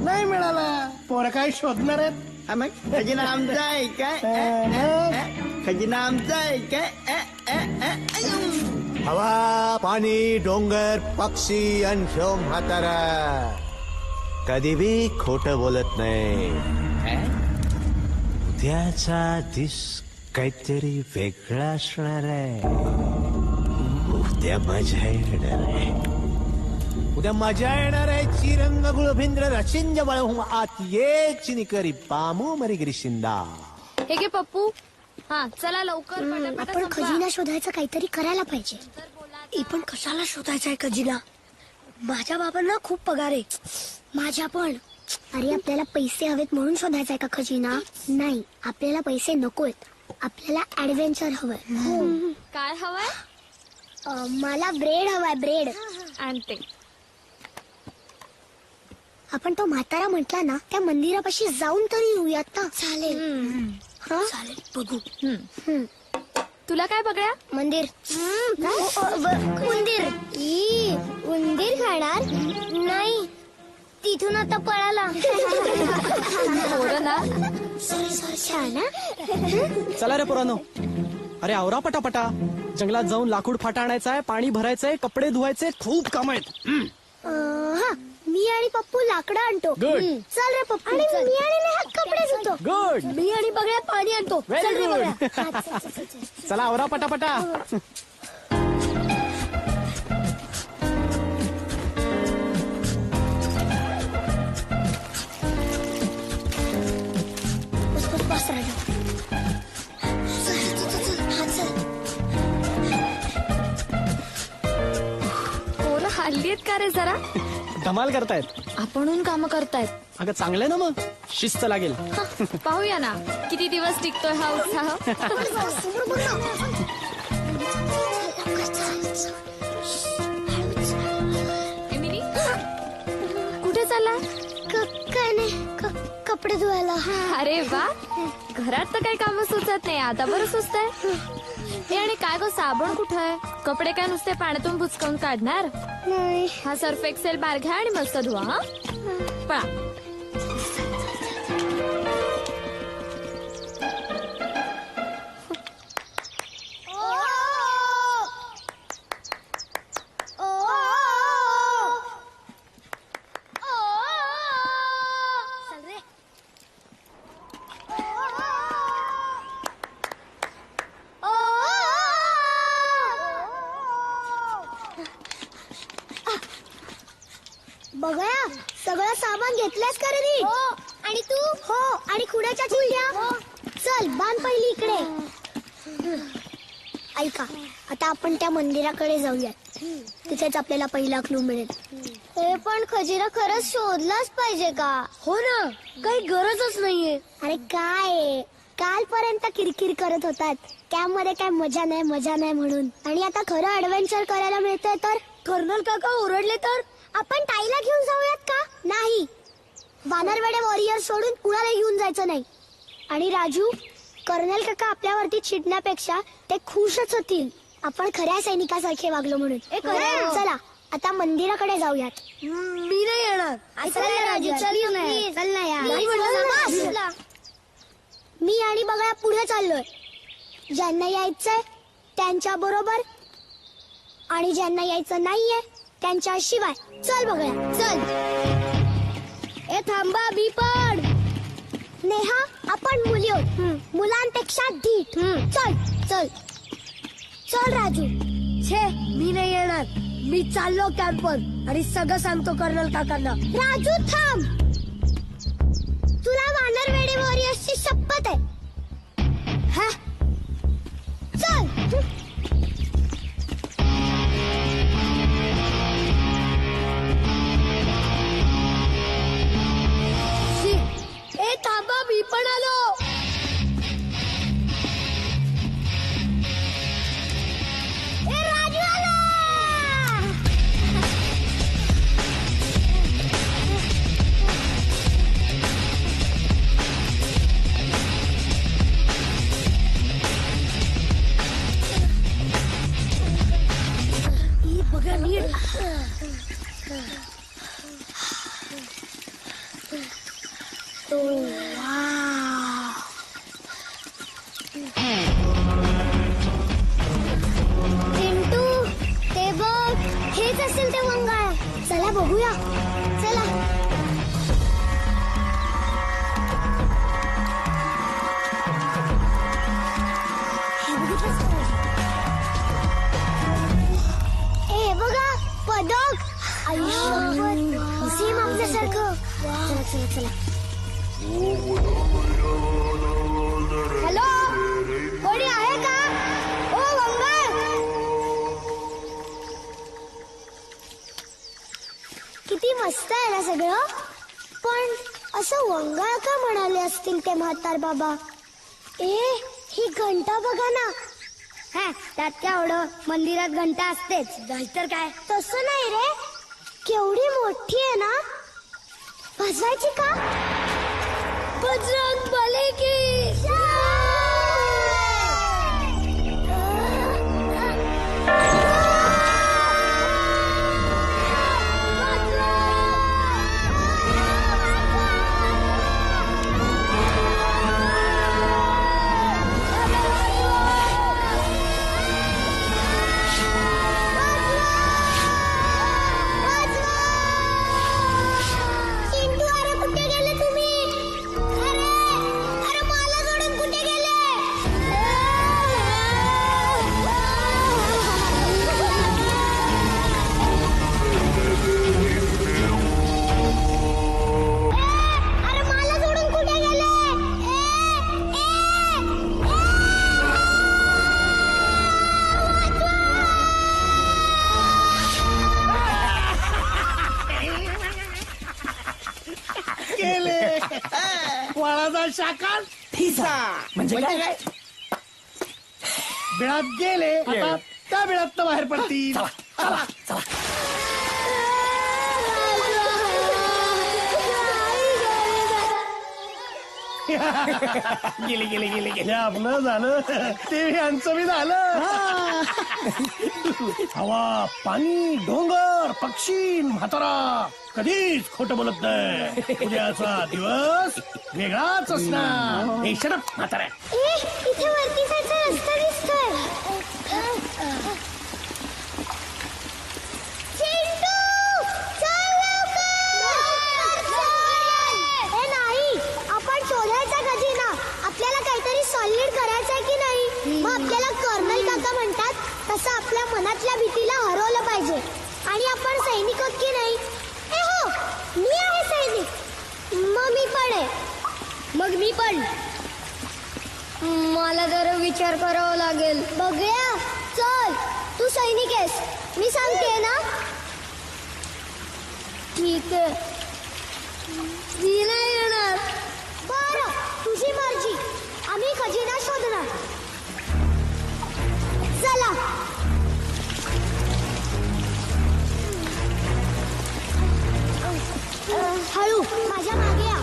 नाही मिळाला पोरं काय शोधणार आहेत मग खजिना आमचा आहे काय खजिना आमचा आहे काय हवा पाणी डोंगर पक्षी आणि ह्यो म्हातारा कधी बी खोट बोलत नाही उद्याचा दिस काहीतरी वेगळा असणार आहे उद्या मजा येणार आहे उद्या मजा येणार आहे. चिरंग गुळभिंद्र रचिंज बळहूम आत ये चिनिकरी पामू मरी गिरिशिंदा. हे घे पप्पू. हा चला लवकर पटापट आपण संपवा. खजिना शोधायचं काहीतरी करायला पाहिजे. पण कशाला शोधायचा आहे खजिना? माझ्या बाबांना खूप पगार आहे. माझ्या पण. अरे आपल्याला पैसे हवेत म्हणून शोधायचा आहे का खजिना? नाही, आपल्याला पैसे नकोयत. आपल्याला ऍडव्हेंचर हवंय. काय हवंय? मला ब्रेड हवाय, ब्रेड. आणते. आपण तो म्हातारा म्हटला ना, त्या मंदिरापाशी जाऊन तरी येऊयात ना. चालेल. चालेल, बघू. तुला काय बघ्या? मंदिर. उंदीर. उंदीर खाणार नाही. तिथून आता पळाला. पोरं ना. छान ना? चला रे पोरांनो, अरे आवरा पटापटा. जंगलात जाऊन लाकूड फाटा आणायचा आहे, पाणी भरायचंय, कपडे धुवायचे, खूप काम आहेत. मी आणि पप्पू लाकडं आणतो. Good. चल रे पप्पू. आणि मी आणि नेहा कपडे धुतो. गुड. मी आणि बघ्या पाणी आणतो. Very चल रे good. बघ्या. चला आवरा पटापटा. बस राजा. पोरं हल्ली आहेत का रे जरा? धमाल करतायत. आपणहून काम करतायत. अगं चांगलंय ना मग, शिस्त लागेल. पाहूया ना किती दिवस टिकतोय हा उत्साह. एमिली, कुठे चालला? काय नाही, कपडे धुवायला. अरे वा, घरात तर काही काम सुचत नाही, आता बरं सुचतंय. हे आणि काय गो, साबण कुठं आहे? कपडे काय नुसते पाण्यातून बुचकावून काढणार? नाही. हा सर्फ एक्सेल बार घ्या आणि मस्त धुवा. हा पळा. बघा, सगळं सामान घेतलंस का रे? हो. आणि तू? हो. आणि खुड्याच्या चिठ्ठ्या? चल बांध पहिली इकडे. ऐका, आता आपण त्या मंदिराकडे जाऊयात. तिथेच आपल्याला पहिला क्लू मिळेल. हे पण खजिना खरंच शोधलाच पाहिजे का? हो ना, काही गरजच नाहीये. अरे काय, कालपर्यंत किरकिर करत होतात कॅम्प मध्ये काय मजा नाही मजा नाही म्हणून, आणि आता खरं ऍडव्हेंचर करायला मिळतंय तर? कर्नल काका ओरडले तर? आपण ताईला घेऊन जाऊयात का? नाही, वानरवेडे वॉरियर सोडून कुणाला घेऊन जायचं नाही. आणि राजू, कर्नल काका आपल्यावरती चिडण्यापेक्षा ते खुशच होतील आपण खऱ्या सैनिकासारखे वागलो म्हणून. चला आता मंदिराकडे जाऊयात. मी नाही येणार. राजू चल ना यार. मी आणि बघा पुढे चाललोय. ज्यांना यायचंय त्यांच्या बरोबर, आणि ज्यांना यायचं नाहीये त्यांच्या शिवाय. चल बघूया, चल. ए थांबा, मी पण. नेहा, आपण मुली आहोत, मुलांपेक्षा धीट. चल चल चल. राजू, छे मी नाही येणार. मी चाललो कॅम्पवर आणि सगळं सांगतो कर्नल काकांना. राजू थांब, तुला वानरवेडे वॉरियर्सची शपथ आहे. हा चल. ए थांबा, मी पण आलो. ए राजू आला. बघा नीट. चिंटू, ते बघ, हेच असेल ते वंगाळ. चला बघूया, चला. ए बघा, पदक. सेम आपल्यासारखं. चला चला चला. हॅलो, कोणी आहे का? ओ वंगाळ. किती मस्त आहे ना सगळं. पण असं वंगाळ का म्हणाले असतील ते म्हातार बाबा? ही घंटा बघा ना. हा, त्यात काय एवढं, मंदिरात घंटा असतेच, नाहीतर काय. तसं नाही रे, केवढी मोठी आहे ना. वाजवायची का? बजरंग बली की वळाचा शाखा ठिसा म्हणजे काय? बिळात गेले, आता त्या बिळात बाहेर पडतील. चला चला. गेले गेले गेले गेले. आपलं झालं ते यांचं बी झालं. हवा, पाणी, डोंगर, पक्षी, म्हातारा कधीच खोटं बोलत नाही. उद्याचा दिवस वेगळाच असणार. हे शरप म्हातारा. इथे वरती जायचा रस्ता दिसतोय. आपल्याला काहीतरी सॉलिड करायचंय की नाही. मग आपल्याला कर्नल काका म्हणतात तसं आपल्या मनातल्या भीतीला हरवलं पाहिजे. आणि आपण सैनिक आहोत की नाही. हो, मी आहे सैनिक. मग मी पण आहे. मग मी पण. मला जरा विचार करावा लागेल. बघूया. चल, तू सैनिक आहेस, मी सांगते ना. ठीक आहे, मी नाही येणार. बरं, तुझी मर्जी. आम्ही खजिना शोधणार. चला. हळू, माझ्या मागे या.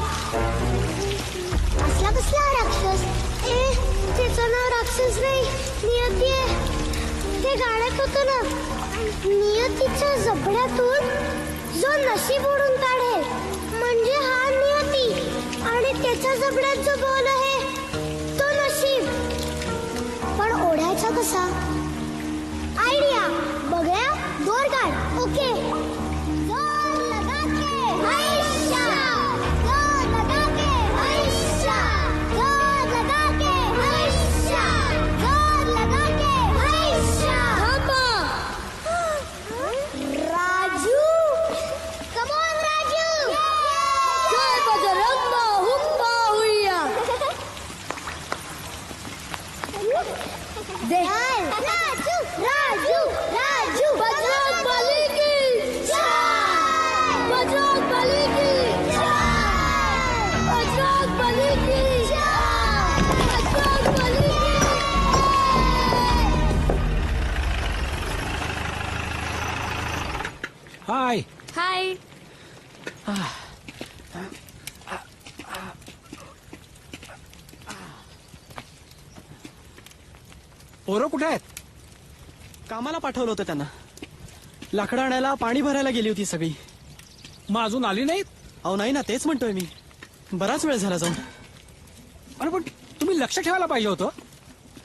असला कसला राक्षस? त्याचं नाव राक्षस नाही, नियती आहे. ते गाण्यात होतं ना, नियतीच्या जबड्यातून जो नशीब ओढून काढेल म्हणजे हा नियती, आणि त्याच्या जबड्यात जो बॉल आहे तो नशीब. पण ओढायचा कसा? आयडिया. बघूया. दोर काढ. ओके. जोर लगा के हैशा, जोर लगा के हैशा, जोर लगा के हैशा, जोर लगा के हैशा. Raju, come on Raju. जय बजरंग हुंबा हुइया. राजू राजू राजू. बजरंग बली की जय. बजरंग बली की जय. बजरंग बली की जय. बजरंग बली की हाय. हाय. पोरं कुठे आहेत? कामाला पाठवलं होतं त्यांना. लाकडं आणायला, पाणी भरायला गेली होती सगळी. मग अजून आली नाहीत? अहो नाही ना, तेच म्हणतोय मी. बराच वेळ झाला जाऊन. अरे पण तुम्ही लक्ष ठेवायला पाहिजे होतं.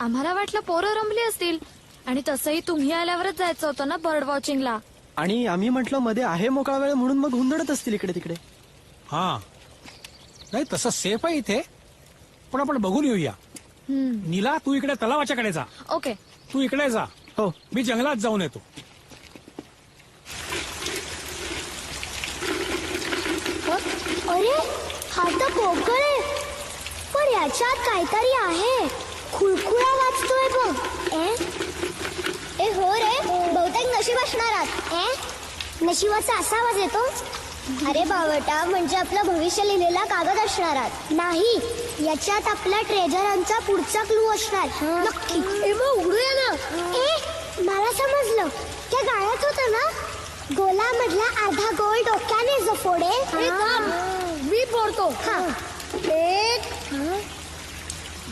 आम्हाला वाटलं पोरं रमली असतील, आणि तसंही तुम्ही आल्यावरच जायचं होतं ना बर्ड वॉचिंगला. आणि आम्ही म्हटलं मध्ये आहे मोकळा वेळ म्हणून मग हुंदडत असतील इकडे तिकडे. हा, नाही तसं सेफ आहे इथे, पण आपण बघून येऊया. नीला, तू इकडे तलावाच्या कडे जा. ओके. तू इकडे जा. हो. मी जंगलात जाऊन येतो. अरे हा तर पोकळ आहे, पण याच्यात काहीतरी आहे. खुळखुळा वाचतोय बघ. ए हो रे, बहुतेक नशीब असणार. नशिबाचा असा आवाज येतो. अरे बावटा, म्हणजे आपलं भविष्य लिहिलेला कागद असणार. नाही, याच्यात आपल्या ट्रेजरांचा पुढचा क्लू असणार. नक्की. उघडूया ना. मला समजलं. त्या गाळ्यात होतं ना, गोलामधला अर्धा गोल डोक्याने जो फोडे. मी फोडतो. 1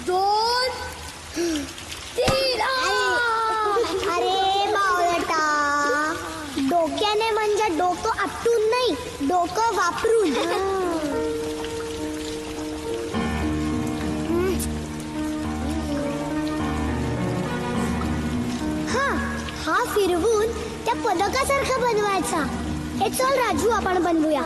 2 3. अरे बावळटा, डोक्याने म्हणजे डोकं आपटून नाही, डोकं वापरून. हा फिरवून त्या पदकासारखा बनवायचा. हे चल राजू, आपण बनवूया.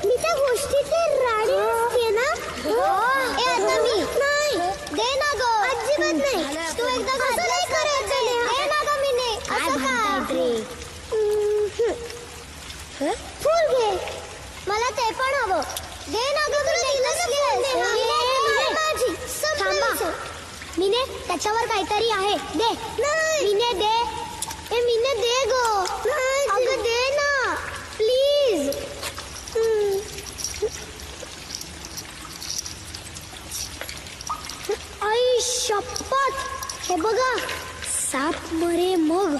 मी त्या गोष्टीतली राणी असते ना. आता मी नाही. दे ना ग. अजिबात नाही. तू एकदा कसं नाही करायचं. दे ना ग. मी नाही. असं का? फुल घे. मला ते पण हवं. दे ना ग. थांबा. मीने, त्याच्यावर काहीतरी आहे. दे. मीने दे. मीने दे ग. अगं दे ना प्लीज. आई शपथ. हे बघा, साप मरे मग.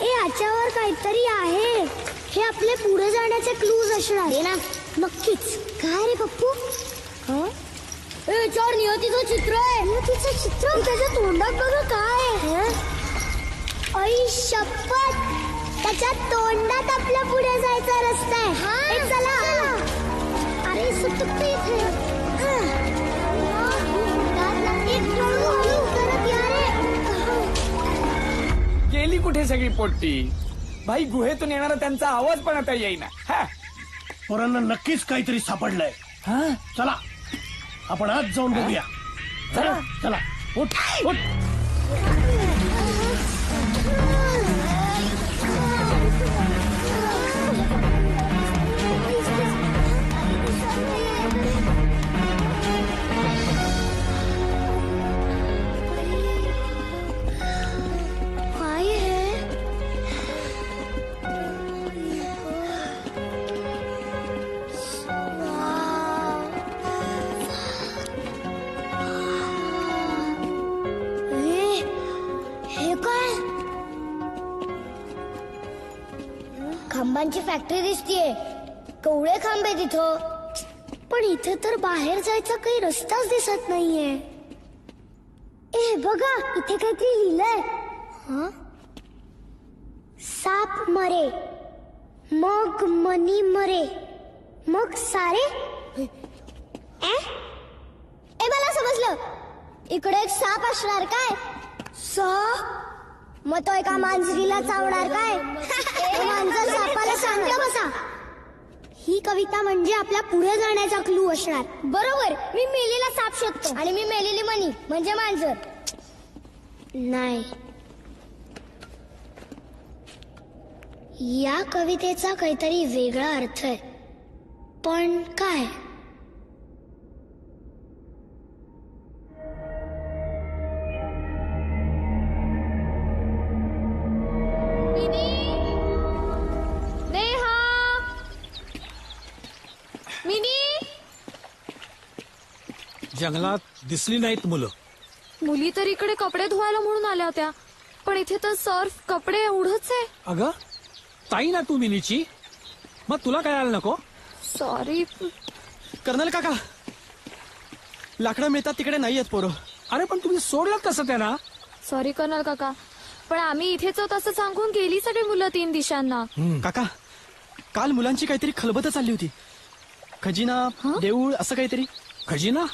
याच्यावर काहीतरी आहे. हे आपले पुढे जाण्याचे क्लूज असणार आहे ना. नक्कीच. काय रे पप्पू? याच्यावर नियतीचं चित्र आहे. नियतीचं चित्र? त्याच्या तोंडात बघा काय. आई शपथ, त्याच्या तोंडात आपल्या पुढे जायचा रस्ता आहे. चला. अरे सुटत इथे. गेली कुठे सगळी पोट्टी? भाई, गुहेतून येणारा त्यांचा आवाज पण आता येईना. पोरांना नक्कीच काहीतरी सापडलंय. चला, आपण आज जाऊन बघूया. चला चला, उठ उठ. खांबांची फॅक्टरी दिसतीये. कवळे खांबे तिथं. पण इथे तर बाहेर जायचा काही रस्ताच दिसत नाहीये. बघा, इथे काहीतरी लिहिलंय. साप मरे मग मनी मरे मग सारे. मला समजलं. इकडे एक साप असणार. काय मग तो एका मांजरीला चावणार काय? मांजर सापाला सांगतो बसा. ही कविता म्हणजे आपल्या पुढे जाण्याचा क्लू असणार. बरोबर. मी मेलेला साप शोधतो आणि मी मेलेली मनी म्हणजे मांजर. नाही, या कवितेचा काहीतरी वेगळा अर्थ आहे. पण काय? जंगलात दिसली नाहीत मुलं. मुली तर इकडे कपडे धुवायला म्हणून आल्या होत्या, पण इथे तर सर्फ कपडे एवढंच आहे. अगं, ताई ना तू मिनीची. मग तुला काय आलं नको? सॉरी. कर्नल काका, लाकडं मिळतात तिकडे नाही आहेत पोरं. अरे पण तुम्ही सोडलं कसं त्यांना? सॉरी कर्नल काका, पण आम्ही इथेच आहोत असं सांगून गेली सगळी मुलं 3 दिशांना. काका, काल मुलांची काहीतरी खलबत चालली होती. खजिना, देऊळ असं काहीतरी. खजिना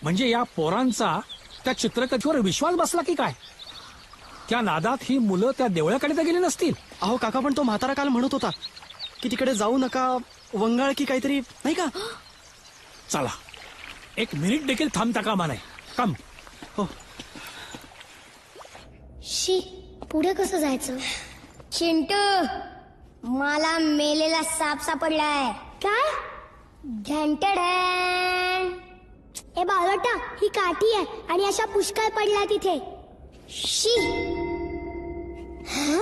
म्हणजे या पोरांचा त्या चित्रकथेवर विश्वास बसला की काय? त्या नादात ही मुलं त्या देवळाकडे तर गेली नसतील. अहो काका, पण तो म्हातारा काल म्हणत होता की तिकडे जाऊ नका, वंगाळ की काहीतरी, नाही का? चला, 1 मिनिट देखील थांबता कामा नाही. कम. हो. शी, पुढे कसं जायचं? चिंटू, मला मेलेला साप सापडलाय. काय? घंटड. ए बावळटा, ही काठी आहे आणि अशा पुष्कळ पडल्या तिथे. शी. हं?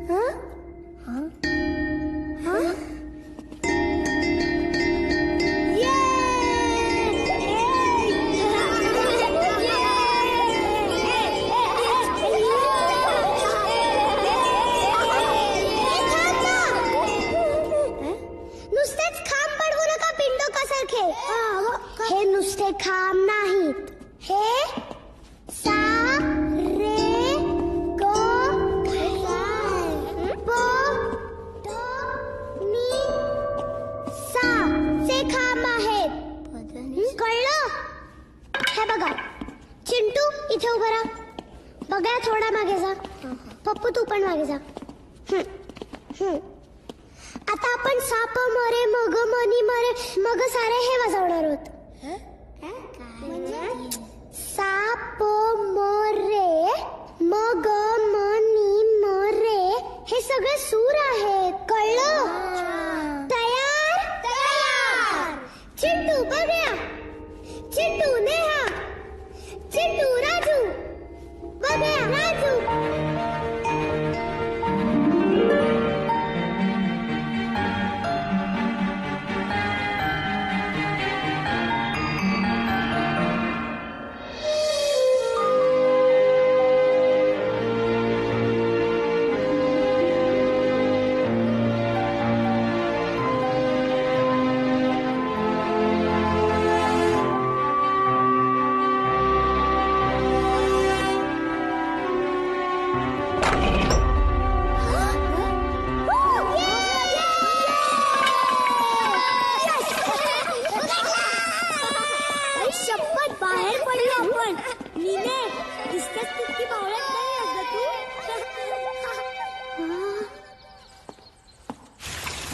हं? हं? हं? नुसतेच खांब पडवू नका पिंडोकासारखे. हे नुसते खांब नाहीत, हे सा रे ग प मी सा चे खांब आहेत. कळलं? हे बघा, चिंटू इथे उभं राहा. बघा, थोडा मागे जा. पप्पू तू पण मागे जा. आता आपण साप मरे मग मनी मरे मग सारे हे वाजवणार आहोत. साप मरे मग मनी मरे हे सगळे सूर आहेत. कळलं? तयार? तयार. चिंटू बघूया. चिंटू नेहा, चिंटू राजू, बघूया राजू.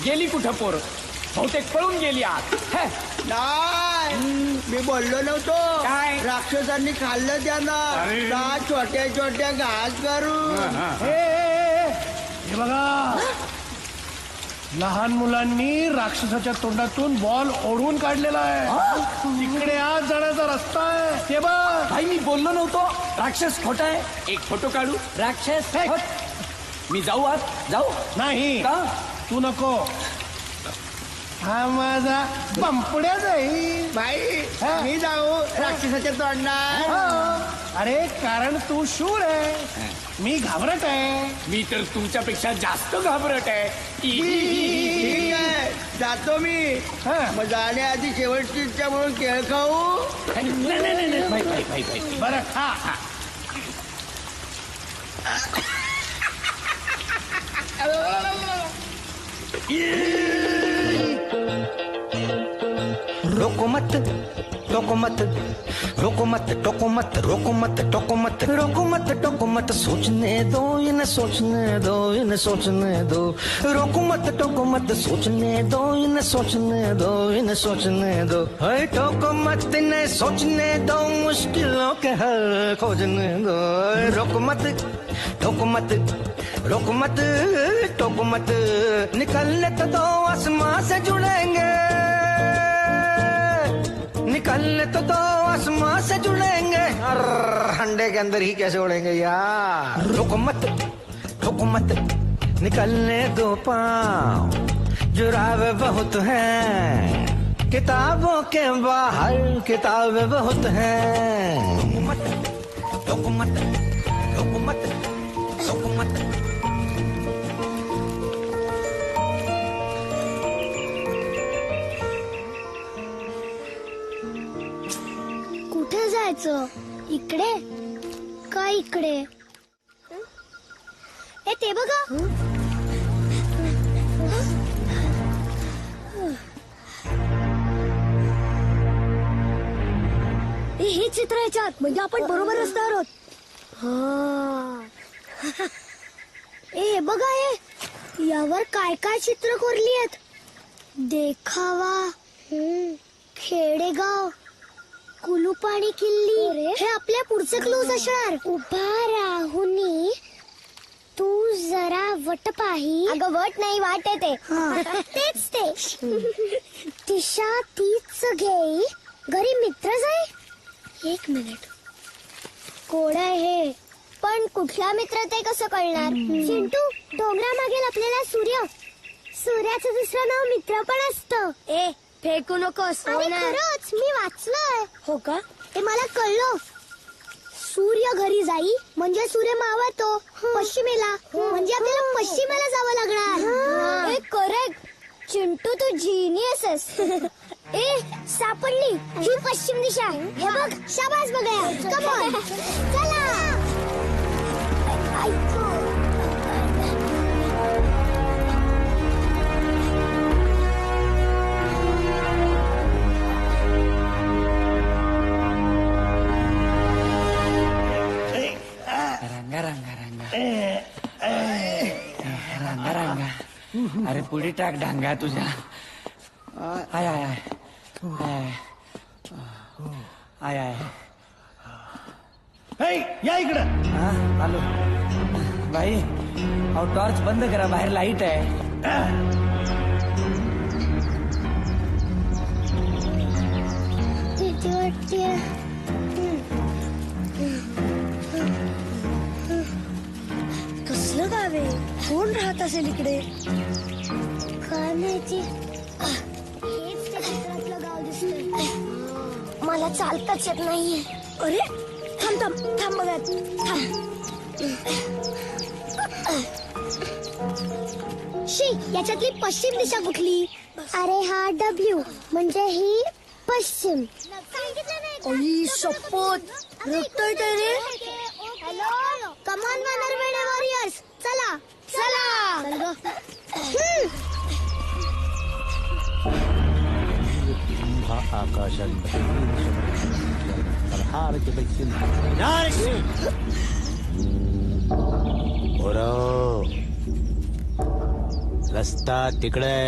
गेली कुठं पोर? बहुतेक पळून गेली आत. नाही, मी बोललो नव्हतो. काय? राक्षसांनी खाल्लं त्यांना छोट्या छोट्या घास करून. हे बघा, लहान मुलांनी राक्षसाच्या तोंडातून बॉल ओढून काढलेला आहे. तिकडे आज जाण्याचा रस्ता आहे. ते बघ. भाई, मी बोललो नव्हतो राक्षस खोटा आहे. एक फोटो काढू. राक्षस मी जाऊ आत? जाऊ नाही का? तू नको. हा माझा पंपड्या जाईल. बाई, मी जाऊ राक्षसाच्या तोंडात? अरे कारण तू शूर आहे, मी घाबरट आहे. मी तर तुमच्यापेक्षा जास्त घाबरट आहे. ठीक आहे, जातो मी. मग जाण्याआधी शेवटची इच्छा म्हणून केळ खाऊ. बरं खा. रोको मत, टोको मत, रोको मत, टोको मत, रोको मत, टोको मत, रोको मत, टोको मत, सोचने दो, इन्हें सोचने दो, इन्हें सोचने दो, रोको मत, टोको मत, सोचने दो, इन्हें सोचने दो, इन्हें सोचने दो, है टोको मत, इन्हें सोचने दो, मुश्किलों के हल खोजने दो, रोको मत, टोको मत, रोको मत, टोको मत, निकलने तो दो, आसमां से जुड़ेंगे, निकलने तो दो, आसमां से जुड़ेंगे, अंडे के अंदर ही कैसे उड़ेंगे यार। रोको मत, रोको मत, निकलने दो पाँव, जुरावे बहुत हैं, किताबों के बाहर किताबें बहुत हैं। रोको मत, रोको मत, रोको मत, रोको मत। जायचं? इकडे का इकडे? ए ते बघा. हे चित्र याच्यात म्हणजे आपण बरोबर रस्त्यावर आहोत. ए बघा हे यावर काय काय चित्र कोरली आहेत. देखावा, खेडेगाव, कुलूप आणि किल्ली. हे आपल्या पुढचे क्लूज असणार. उभा राहुनी तू जरा वट पाही. अगं वट नाही वाट येते. तेच ते. दिशा तीच घेई घरी मित्र जाई. एक मिनिट. कोड आहे पण कुठला मित्र ते कसं कळणार? चिंटू डोंगरा मागेल आपल्याला सूर्य. सूर्याचं दुसरं नाव मित्र पण असतं. ए फेकू नकोस. खरंच मी वाचलंय. हो का? ते मला कळलं. सूर्य घरी जाई म्हणजे सूर्य मावळतो पश्चिमेला म्हणजे आपल्याला पश्चिमेला जावं लागणार. A correct Chintu Tu genius आहेस. ए सापडली ही पश्चिम दिशा. हे बघ शाबास बघा. कम ऑन चला. रंगा रंगा रंगा रंगा रंगा. अरे पुढे टाक डांगा तुझ्या. I I I I I. या इकडं. आलो बाई. अहो टॉर्च बंद करा बाहेर लाईट आहे. कसलं गाव आहे? कोण राहत असेल इकडे? काय माहिती. हेच त्या चित्रातलं गाव दिसतंय. मला चालताच येत नाहीये. अरे थांब थांब थांब बघा. थांब. शी याच्यातली पश्चिम दिशा कुठली? अरे हा डब्ल्यू म्हणजे ही पश्चिम. आई शपथ रक्तय रे. हॅलो कमान वनरमेडे वॉरियर्स चला चला. रस्ता तिकडे.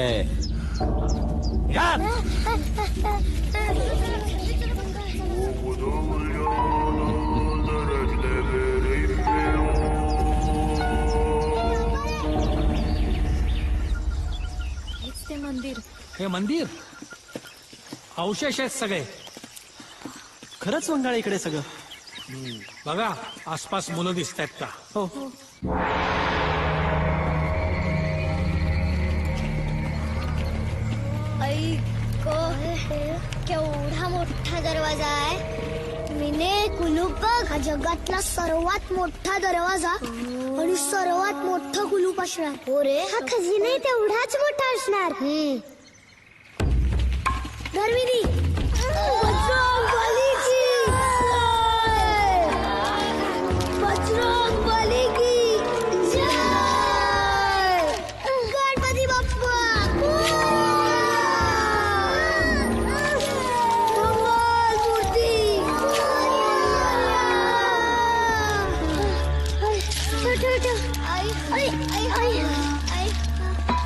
ते मंदिर. हे मंदिर अवशेष आहेत सगळे. खरंच वंगाळ इकडे सगळं. बघा आसपास मुलं दिसत आहेत का? हो. केवढा मोठा दरवाजा आहे. मिने कुलूप बघ. हा जगातला सर्वात मोठा दरवाजा आणि सर्वात मोठं कुलूप असणार. हो रे. हा खजिना तेवढाच मोठा असणार. धर्मिनी बजरंग बली की जय. बजरंग बली की जय. गणपती बाप्पा.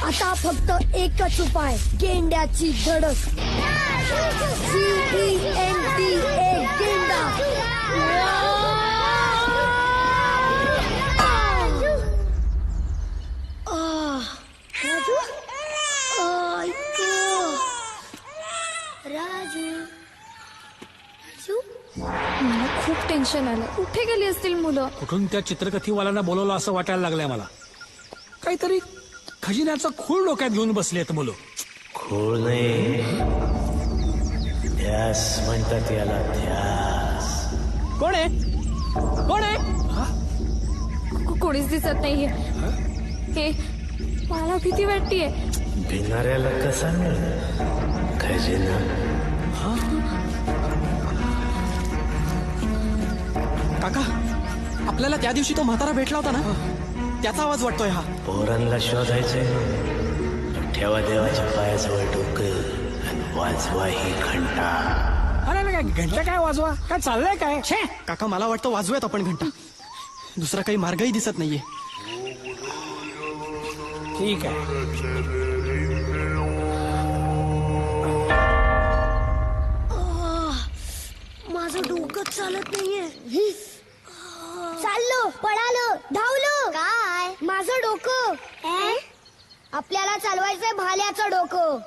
आता फक्त एकच उपाय. गेंड्याची धडक. GENDA गेंडा. राजू राजू राजू. मला खूप टेन्शन आलं. कुठे गेली असतील मुलं? कुठून त्या चित्रकथीवाल्यांना बोलवलं असं वाटायला लागलंय मला. काहीतरी खजिन्याचा खूळ डोक्यात घेऊन बसलेत मुलं. खूळ नाही ध्यास म्हणतात याला. ध्यास. कोण आहे? कोण आहे? कोणीच दिसत नाहीये. हे मला भीती वाटतेय. भिणाऱ्याला कसा मिळेल खजिना? काका आपल्याला त्या दिवशी तो म्हातारा भेटला होता ना त्याचा आवाज वाटतोय हा. पोरांना शोधायचंय ठेवा देवाच्या पायाजवळ डोकं आणि वाजवा ही घंटा. अरे काय घंटा काय वाजवा काय चाललंय काय छे. काका मला वाटतं वाजूयात आपण घंटा. दुसरा काही मार्गही दिसत नाहीये. ठीक आहे. माझं डोकं चालत नाहीये. चाललो पळालो धावलो. काय माझं डोकं आपल्याला चालवायचंय भाल्याचं डोकं.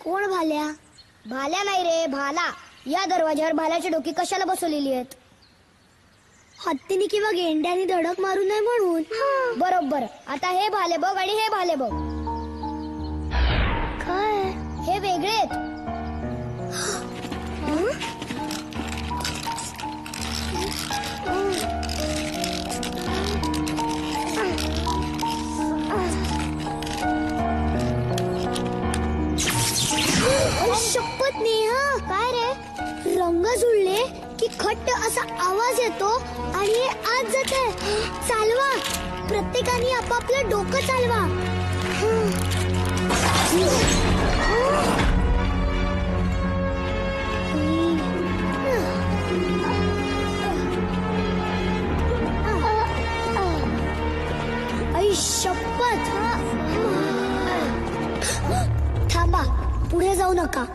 कोण भाल्या? भाल्या नाही रे भाला. या दरवाज्यावर भाल्याची डोकी कशाला बसवलेली आहेत? हत्तीने किंवा गेंड्याने धडक मारू नये म्हणून. बरोबर. आता हे भाले बघ आणि हे भाले बघ. काय हे वेगळे आहेत. शपथ नेहा. काय रे रंग जुळले की खट्ट असा आवाज येतो आणि हे आत जाते. चालवा प्रत्येकाने आपापलं डोकं चालवा. आई शपथ. थांबा पुढे जाऊ नका.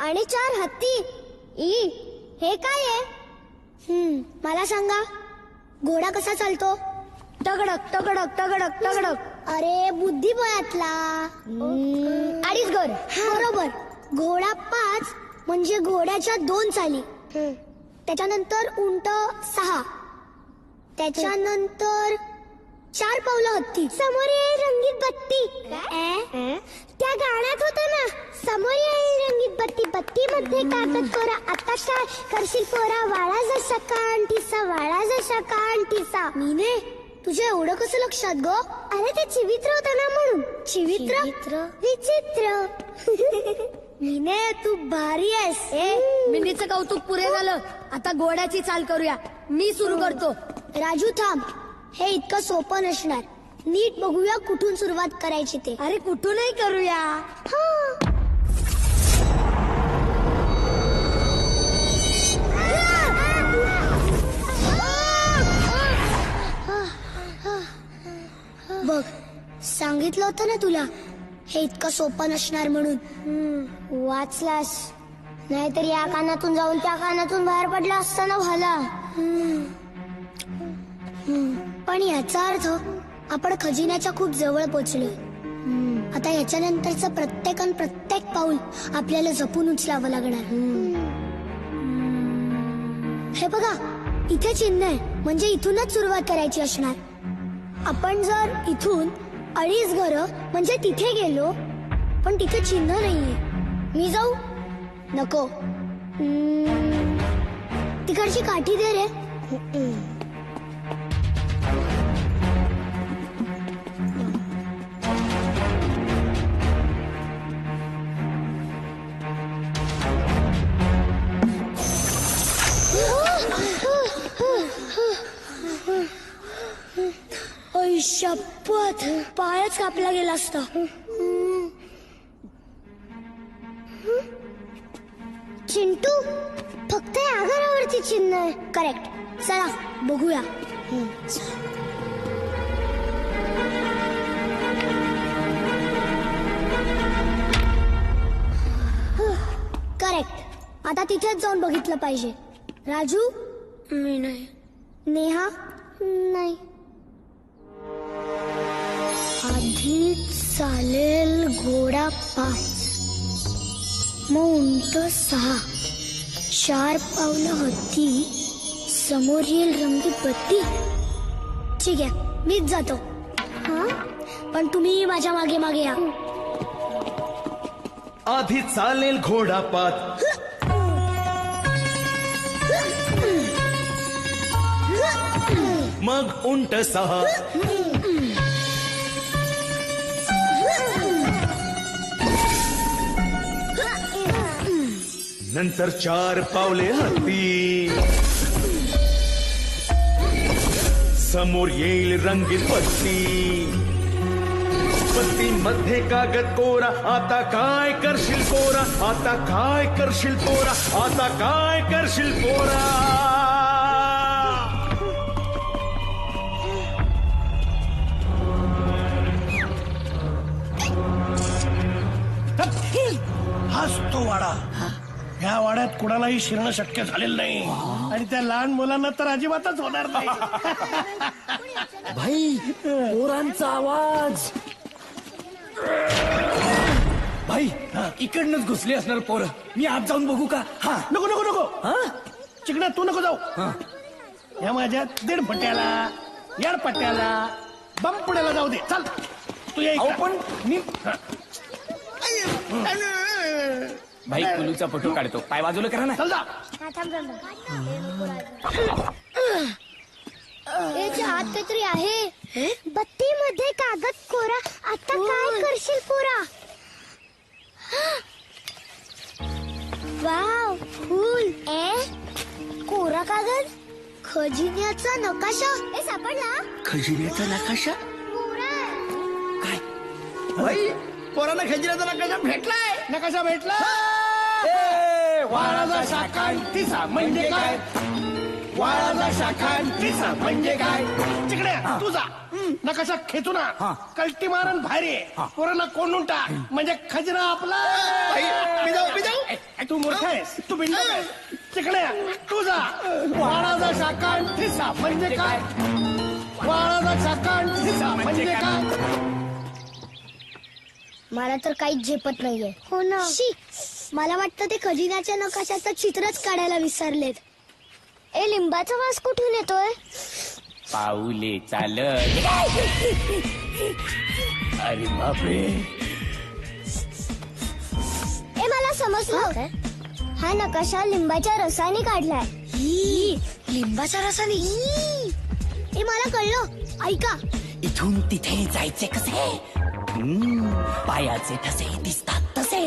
आणि 4 हत्ती. हे काय आहे? मला सांगा घोडा कसा चालतो? तगडक तगडक तगडक तगडक. अरे बुद्धिबळातला. अडीच घर. बरोबर. घोडा 5 म्हणजे घोड्याच्या 2 चाली. त्याच्यानंतर उंट 6. त्याच्यानंतर 4 पावलं हत्ती. समोर येईल रंगीत बत्ती. त्या गाण्यात होत ना समोर येईल रंगीत बत्ती. बत्ती मध्ये कागद कोरा. आता काय करशील पोरा? वाळा जसा कांठीसा वाळा जसा कांठीसा. मीने तुझ्या एवढं कसं लक्षात ग? अरे ते चिवित्र होतं ना म्हणून. चिवित्र विचित्र. मीने तू भारी आहेस. मिनीचं कौतुक पुरे झालं. आता घोड्याची चाल करूया. मी सुरू करतो. राजू थांब. हे इतकं सोपं नसणार. नीट बघूया कुठून सुरुवात करायची ते. अरे कुठूनही करूया. बघ सांगितलं होतं ना तुला हे इतकं सोपं नसणार म्हणून. वाचलास. नाहीतर या कानातून जाऊन त्या कानातून बाहेर पडला असताना व्हाला. पण याचा अर्थ आपण खजिन्याच्या खूप जवळ पोहोचलोय. आता याच्यानंतरचं प्रत्येक पाऊल आपल्याला जपून उचलावं लागणार. हे बघा इथे चिन्ह आहे. म्हणजे इथूनच सुरुवात करायची असणार. आपण जर इथून 2.5 घरं म्हणजे तिथे गेलो पण तिथे चिन्ह नाहीये. मी जाऊ? नको. तिकडची काठी दे रे. शपथ पायच कापला गेला असता. चिंटू फक्त या घरावरती चिन्ह आहे. करेक्ट. चला बघूया. करेक्ट. आता तिथेच जाऊन बघितलं पाहिजे. राजू? मी नाही. नेहा? नाही. आधी चालेल घोडा 5 मग उंट 6 4 पावलं हत्ती समोर येईल रंगीत बत्ती. ठीक आहे मीच जातो. पण तुम्ही माझ्या मागे मागे या. आधी चालेल घोडा 5 मग उंट 6 नंतर 4 पावले हत्ती समोर येईल रंगीत पत्ती मध्ये कागद कोरा आता काय करशील पोरा आता काय करशील पोरा आता काय करशील पोरा हाच तो वाडा. ह्या वाड्यात कुणालाही शिरणं शक्य झालेलं नाही आणि त्या लहान मुलांना तर अजिबातच होणार नाही. भाई पोरांचा आवाज. भाई इकडनंच घुसली असणार पोरं. मी आत जाऊन बघू का? हा. नको नको नको. चिकण्या तू नको जाऊ. या माझ्या दीड पट्ट्याला याड पट्ट्याला बंपुड्याला जाऊ दे. चल तू ये इकडं. पण मी भाई कुलूचा फोटो काढतो. पाय बाजूला करा ना. चल जा. याच्या आत काहीतरी आहे. बत्ती मध्ये कागद कोरा आता काय करशील पोरा. वाव फुल. कोरा कागद खजिन्याचा नकाशा. सापडला खजिन्याचा नकाशा. भाई पोराला खजिन्याचा नकाशा भेटलाय. नकाशा भेटला. वाळाचा शाखांतीचा म्हणजे काय. वाळाचा शाखांतीचा म्हणजे काय. चिकड्या तू जा. नकाशा खेचू ना. कल्टी मारण बाहेर ये. पोराला कोंडून टाक म्हणजे खजिना आपला. मी जाऊ. तू मोठा आहेस. तू बिंडोक आहेस. चिकड्या तू जा. वाळाचा शाखांतीचा म्हणजे काय. वाळाचा शाखांतीचा म्हणजे काय. मला तर काहीच झेपत नाहीये. हो ना. मला वाटतं ते खजिन्याच्या नकाशाचं चित्रच काढायला विसरलेत. लिंबाचा वास कुठून येतोय. पाऊले चालत. अरे बापरे. मला समजलं. हा नकाशा लिंबाच्या रसाने काढलाय. लिंबाच्या रसाने. मला कळलं. ऐका. इथून तिथे जायचे कसे. पायाचे ठसे दिसतात तसे.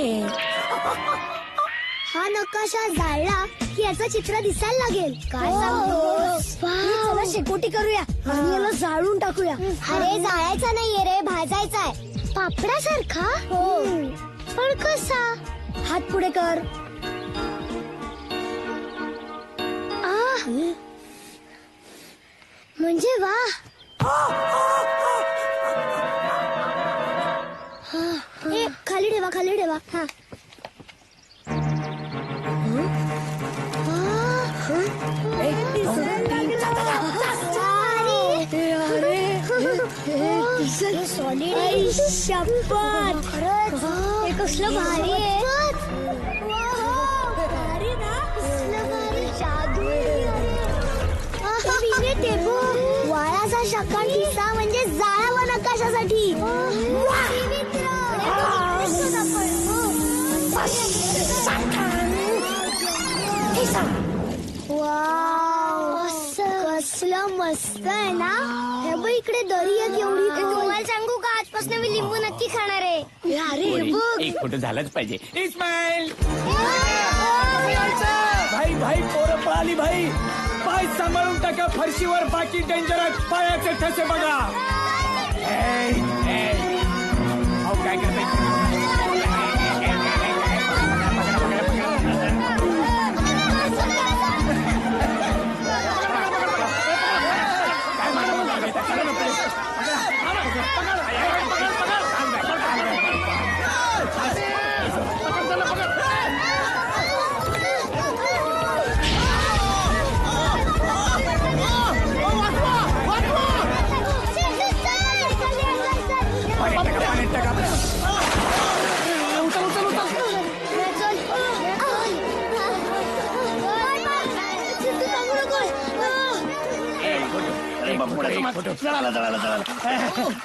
हा नकाशा जाळला की याचं चित्र दिसायला लागेल. काय सांगतोस. चला शेकोटी करूया आणि याला जाळून टाकूया. अरे जाळायचा नाहीये रे भाजायचा आहे. पापडासारखा. पण कसा. हात पुढे कर. म्हणजे वा. खाली ठेवा खाली ठेवा. हा शपथ. खरंच हे कसलं भारी आहे. भारी ना. कसलं भारी जादू. वाळाचा शाखां किस्सा म्हणजे जाळावा नकाशासाठी. कसलं मस्त आहे ना. हे बघ इकडे दरी आहे केवढी. तुम्हाला सांगू का आजपासून मी लिंबू नक्की खाणार आहे. अरे बघ. एक फोटो झालाच पाहिजे. इस्माईल. भाई भाई पोरं पळाली भाई. पाय सांभाळून टाका. फरशीवर बाकी डेंजर आहेत. पायाचे ठसे बघा. काय करताय.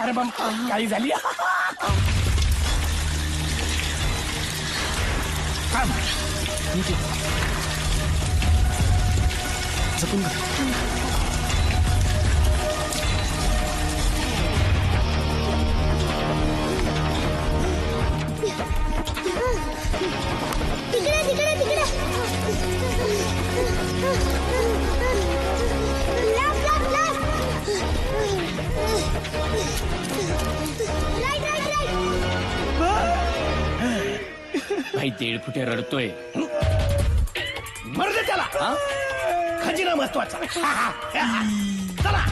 अरे बम काही झाली. जपून दीड फुटे रडतोय मरू दे त्याला खजिना महत्वाचा चला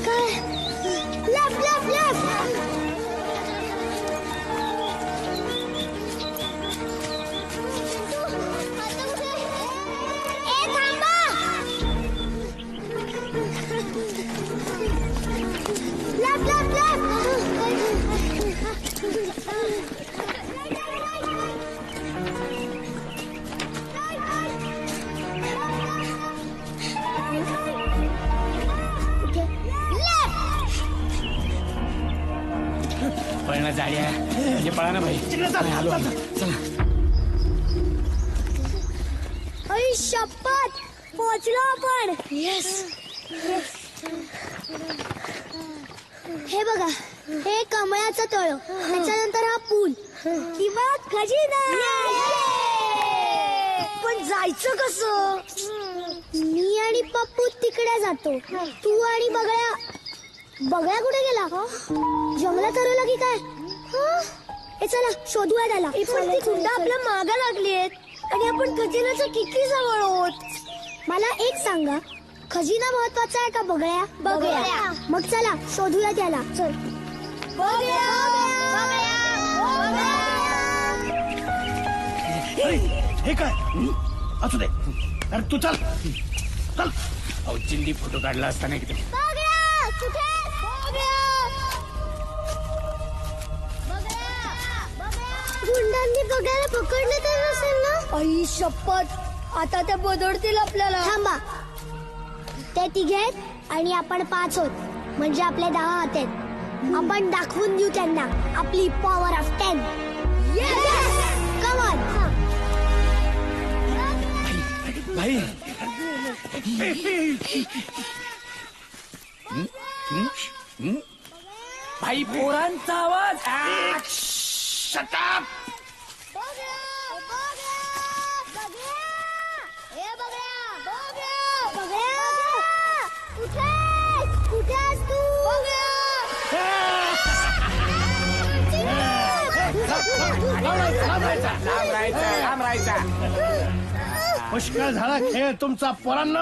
काय लेफ्ट लेफ्ट लेफ्ट ए थांबा लेफ्ट लेफ्ट पळणा जाड्या म्हणजे पळा ना भाई आलो आलो चला अई शपथ पोहोचलो आपण येस हे बघा हे कमळाचं तळ त्याच्यानंतर हा पूल किंवा खजिना पण जायचं कसं मी आणि पप्पू तिकडे जातो तू आणि बगळ्या बगळ्या कुठे गेला जंगलात हरवला की काय हे चला शोधूया त्याला पण ती गुंड आपल्या मागा लागलीत आणि आपण खजिन्याच्या किती जवळ आहोत मला एक सांगा खजिना महत्वाचा आहे का बगळ्या बगळ्या मग चला शोधूया त्याला चल हे काय असू दे अरे तू चल चल अहो चिंदी फोटो काढला असताना किती गुंडांनी बघायला पकडले तर नसेल ना आई शपथ आता ते बदलतील आपल्याला थांबा ते तिघे आहेत आणि आपण 5 आहोत म्हणजे आपले 10 हात आहेत आपण दाखवून देऊ त्यांना आपली पॉवर ऑफ 10 कम ऑन भाई भाई पोरांचा आवाज शटाप पुष्कळ झाला खेळ तुमचा पोरांना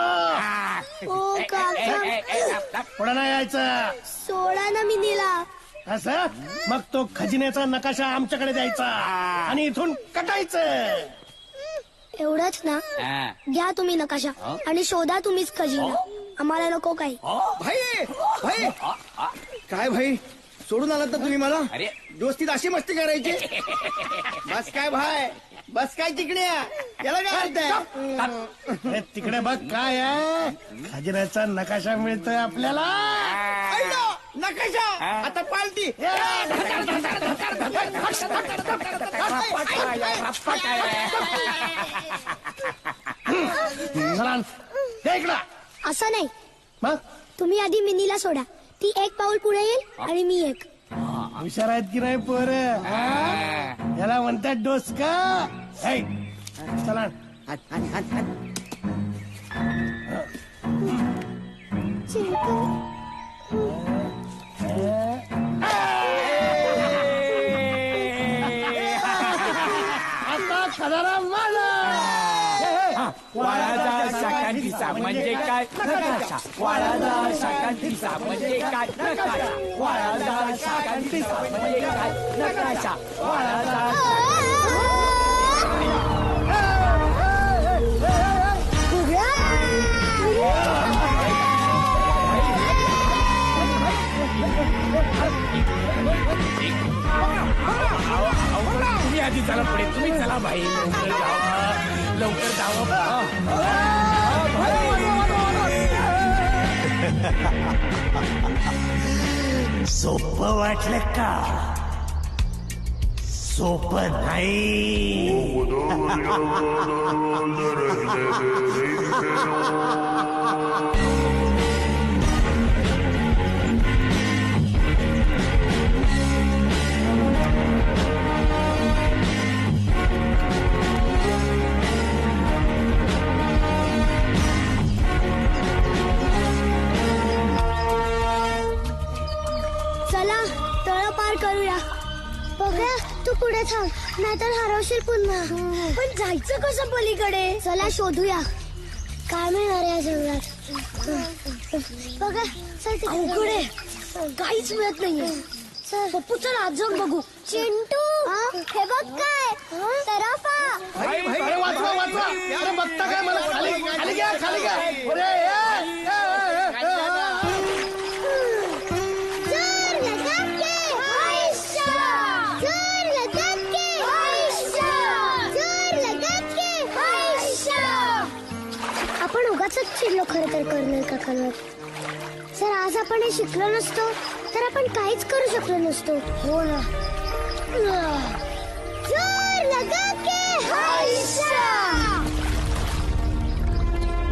पुढे नाही यायचं सोडा ना मी नेला असं मग तो खजिन्याचा नकाशा आमच्याकडे द्यायचा आणि इथून कटायचं एवढंच ना घ्या तुम्ही नकाशा आणि शोधा तुम्हीच खजिना आम्हाला नको काही भाई भाई काय भाई सोडून आलात ना तुम्ही मला अरे दोस्तीत अशी मस्ती करायची बस काय भाई बस काय तिकडे याला काय अरे तिकडे बघ काय आहे खजिन्याचा नकाशा मिळतोय आपल्याला नकाशा आता पालती इकडं असं नाही मग तुम्ही आधी मिनीला सोडा ती 1 पाऊल पुढे येईल आणि मी 1 हुशार आहेत की नाही पोर याला म्हणतात डोसका चला आता खदारा माझा वाळाचा शाकांतीचा म्हणजे काय नकाशा वाळाचा शाकांतीचा म्हणजे काय नकाशा वाळाचा शाकांतीचा म्हणजे काय नकाशा वाळाचा तुम्ही आधी चला पुढे तुम्ही चला भाई लवकर जावं सोपं वाटलं का सोपं नाही करूया. बघा तू पुढे थांब नाहीतर हरवशील पुन्हा. पण जायचं कसं पलीकडे? चला शोधूया काय मिळणार या जंगलात. बघा अवघडे काहीच मिळत नाहीये. पप्पू चल आज जाऊन बघू. चिंटू हे बघ काय तराफा. अरे वाचवा वाचवा. अरे बघता काय मला खाली खाली घ्या खाली घ्या. आपण उगाच चिडलो खरं तर कर्नल काकांवर. जर आज आपण हे शिकलो नसतो तर आपण काहीच करू शकलो नसतो. हो ना. जोर लगा के हायशा.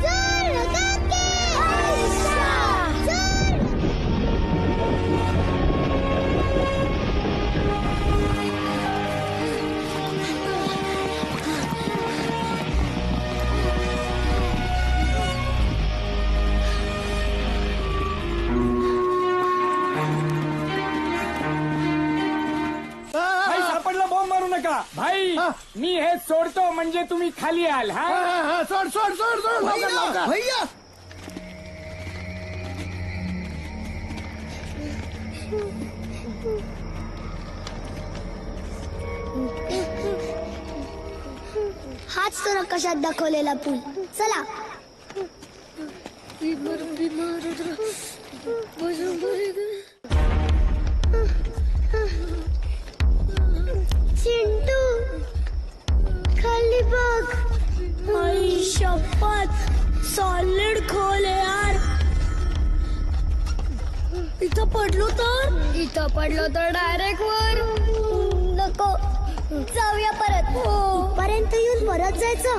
जोर लगा के हायशा. भाई सापडला बॉम्ब मारू नका भाई. मी हे सोडतो म्हणजे तुम्ही खाली आल. हा सोड सोड सोड सोड लवकर लवकर. भैया हाच तर कशात दाखवलेला पूल. चला. चिंटू खाली बघ. आई शपथ सॉलिड खोल आहे यार. इथं पडलो तर डायरेक्ट वर. नको जाऊया परत. पर्यंत येऊन परत जायचं.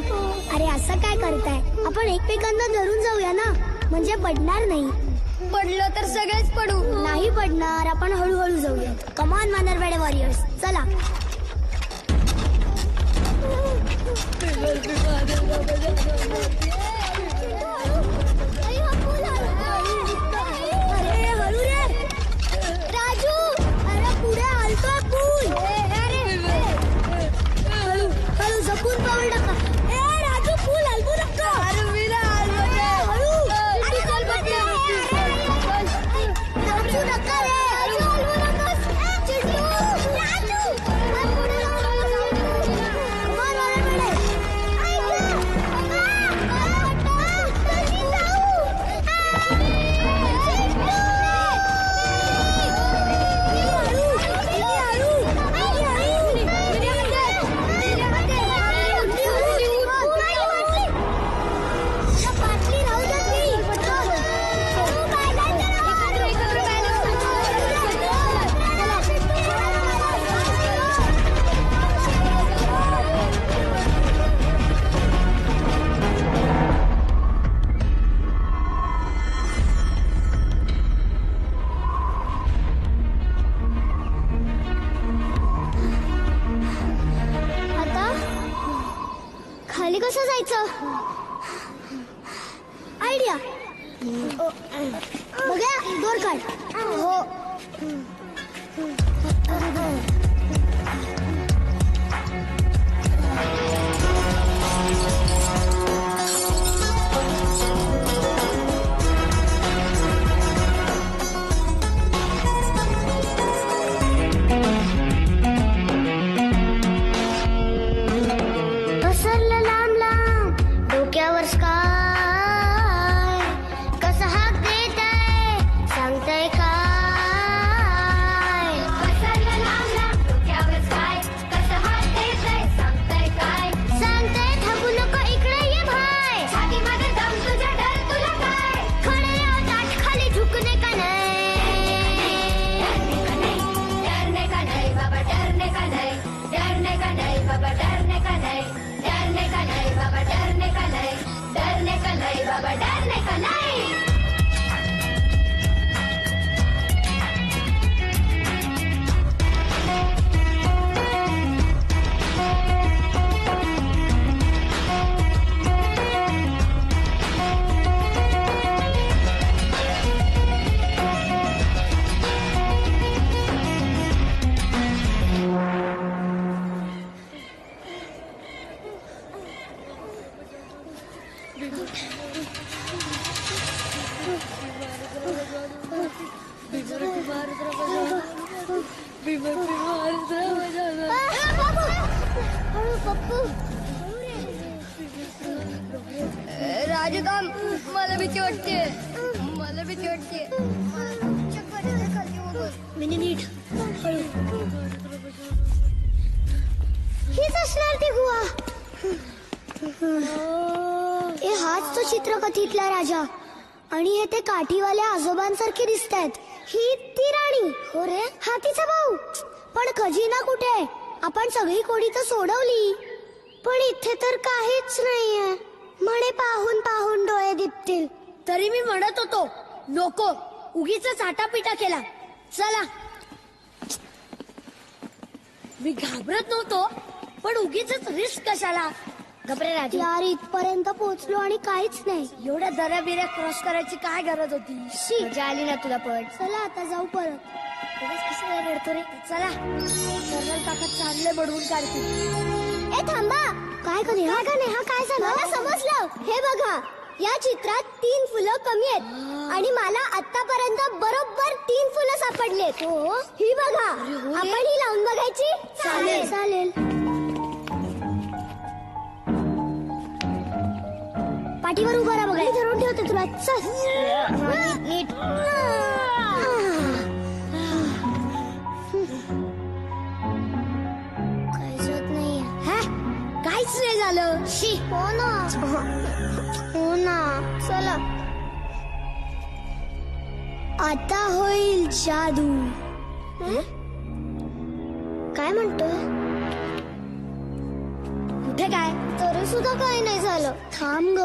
अरे असं काय करताय. आपण एकमेकांना धरून जाऊया ना म्हणजे पडणार नाही. पडलं तर सगळेच पडू. नाही पडणार. आपण हळूहळू जाऊया. कमान मानरवाडे वॉरियर्स चला. अरे हळू रे राजू. अरे पुढे हलतोय पूल. हळू हळू जपून पाऊल टाका. ए राजू पूल हलवू नका. हळू आणि चल बघ. राजू नका रे. राजू हलवू नकोस. चिंटू राजू पुढे खाली कसं जायचं. आयडिया. बघा दोर काढ. हो पसरलं लांब लांब डोक्यावर स्काय. कसं हाक देत आहे सांगताय काय. पसरलं लांब लांब डोक्यावर स्काय. कसं हाक देत आहे सांगताय काय. सांगताय थांबू नको इकडे ये भाय. छातीमध्ये दम तुझ्या डर तुला काय. खडे ताट खाली झुकणे का नाही. डरने का नाही बाबा डरने का नाही. डरने का नाही बाबा डरने का नाही. डरने का नाही बाबा डरने का नाही. डरने का नाही बाबा डरने का नाही. पप्पू राजू काम मला भीती वाटते मिनी नीट हीच असणार ती गुहा हे हाच तो चित्रकथीतला राजा आणि हे ते काठीवाल्या आजोबांसारखे दिसतायत ही ती राणी हो रे हा तिचा भाऊ पण खजिना कुठे आपण सगळी कोडी तर सोडवली पण इथे तर काहीच नाहीये म्हणे पाहून पाहून डोळे दिपतील तरी मी म्हणत होतो नको उगीच चाटापिटा केला चला मी घाबरत नव्हतो पण उगीच रिस्क कशाला घबरे राजा यार इथपर्यंत पोहोचलो आणि काहीच नाही एवढ्या दऱ्या बिऱ्या क्रॉस करायची काय गरज होती मजा आली ना तुला पण चला आता जाऊ परत कशाला रडतो रे चला कर्नल काका चांगले बडवून काढतील ए थांबा काय कधी हा काय झालं मला समजलं हे बघा या चित्रात 3 फुलं कमी आहेत आणि मला आतापर्यंत बरोबर 3 फुलं सापडलेत हो ही बघा आपण ही लावून बघायची चालेल पाठीवर उभा राहा बघा धरून ठेवते तुला नीट काहीच नाही झालं शी हो ना चला आता होईल जादू काय म्हणतोय कुठे काय तरी सुद्धा काही नाही झालं थांब ग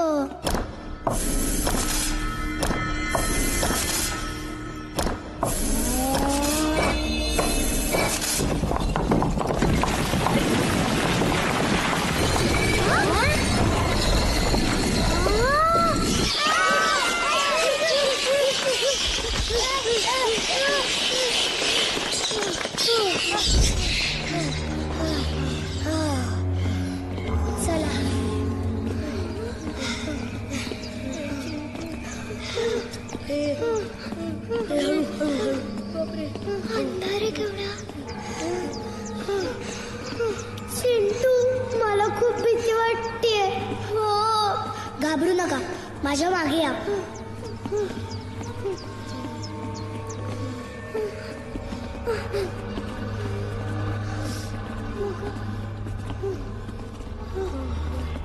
चिंटू मला खूप भीती वाटते हो घाबरू नका माझ्या मागे या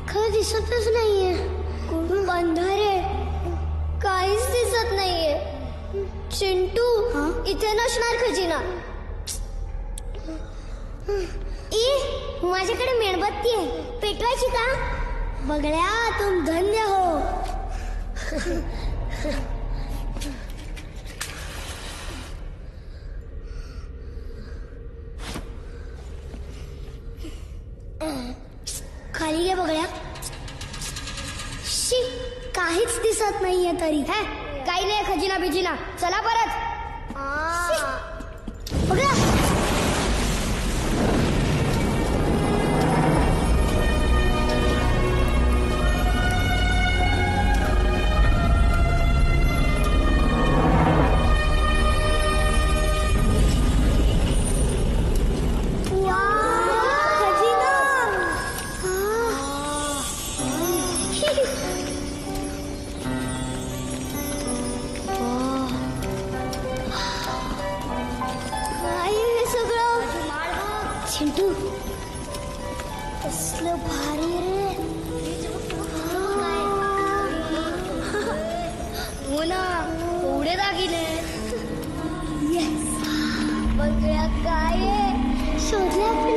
खरं दिसतच नाहीये अंधारे काहीच दिसत नाहीये चिंटू इथे नसणार खजिना माझ्याकडे मेणबत्ती आहे पेटवायची का बगड्या तुम धन्य हो खाली घे बगड्या शी काहीच दिसत नाहीये तरी काही नाही खजिना बिजिना चला परत बघा चिंटू कसलं भारी रे हो ना एवढे दागिने बघूया काय शोधले आपण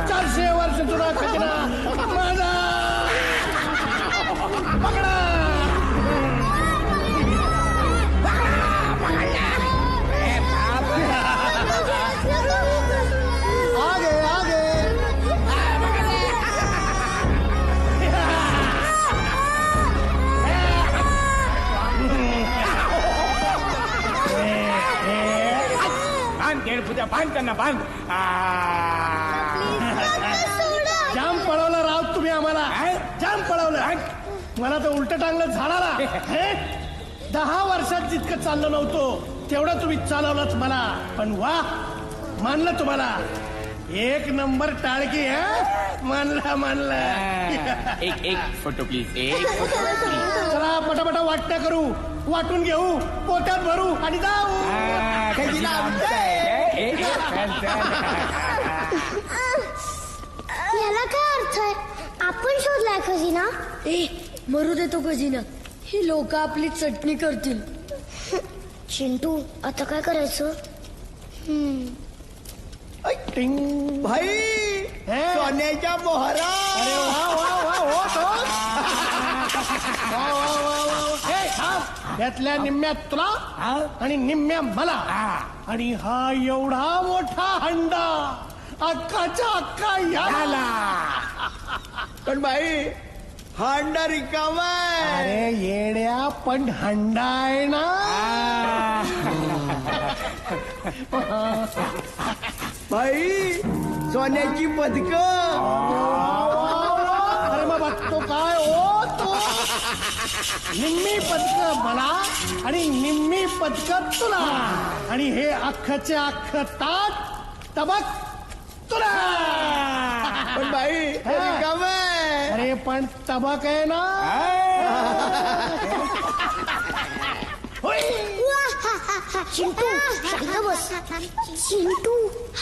400 वर्ष जुना खजिना माझा पकडा बांध त्यांना बांध जाम पळवलं राव तुम्ही आम्हाला जाम पळवलं मला तर उलट टांगलं झाडाला हे? 10 वर्षात जितकं चाललं नव्हतं तेवढं तुम्ही चालवलंच मला. पण वा, मानलं तुम्हाला. 1 नंबर टाळकी. मानलं. एक फोटो प्लीज. एक फोटो प्लीज. चला पटापटा वाटण्या करू, वाटून घेऊ, पोटात भरू आणि जाऊ. याला काय अर्थ आहे? आपण शोधलाय खजिना. मरू देतो खजिना. ही लोक आपली चटणी करतील. चिंटू आता काय करायचं? भाई सोन्याच्या मोहरा. अरे वा वा वा हो तो. वा वा वा वा. यातल्या निम्म्या तुला आणि निम्म्या मला. आणि हा एवढा मोठा हंडा अख्खाच्या अख्खा याला. पण भाई हा अंडा रिकामा आहे. अरे येड्या, पण हंडा आहे ना. भाई सोन्याची पदक. अरे मग बघतो काय ओ तो. निम्मी पदक मला आणि निम्मी पदक तुला. आणि हे अख्खचे अख्ख ताट तबक तुला. पण भाई रिकामा आहे. अरे पण तबक आहे ना. चिंटू शांत बस. चिंटू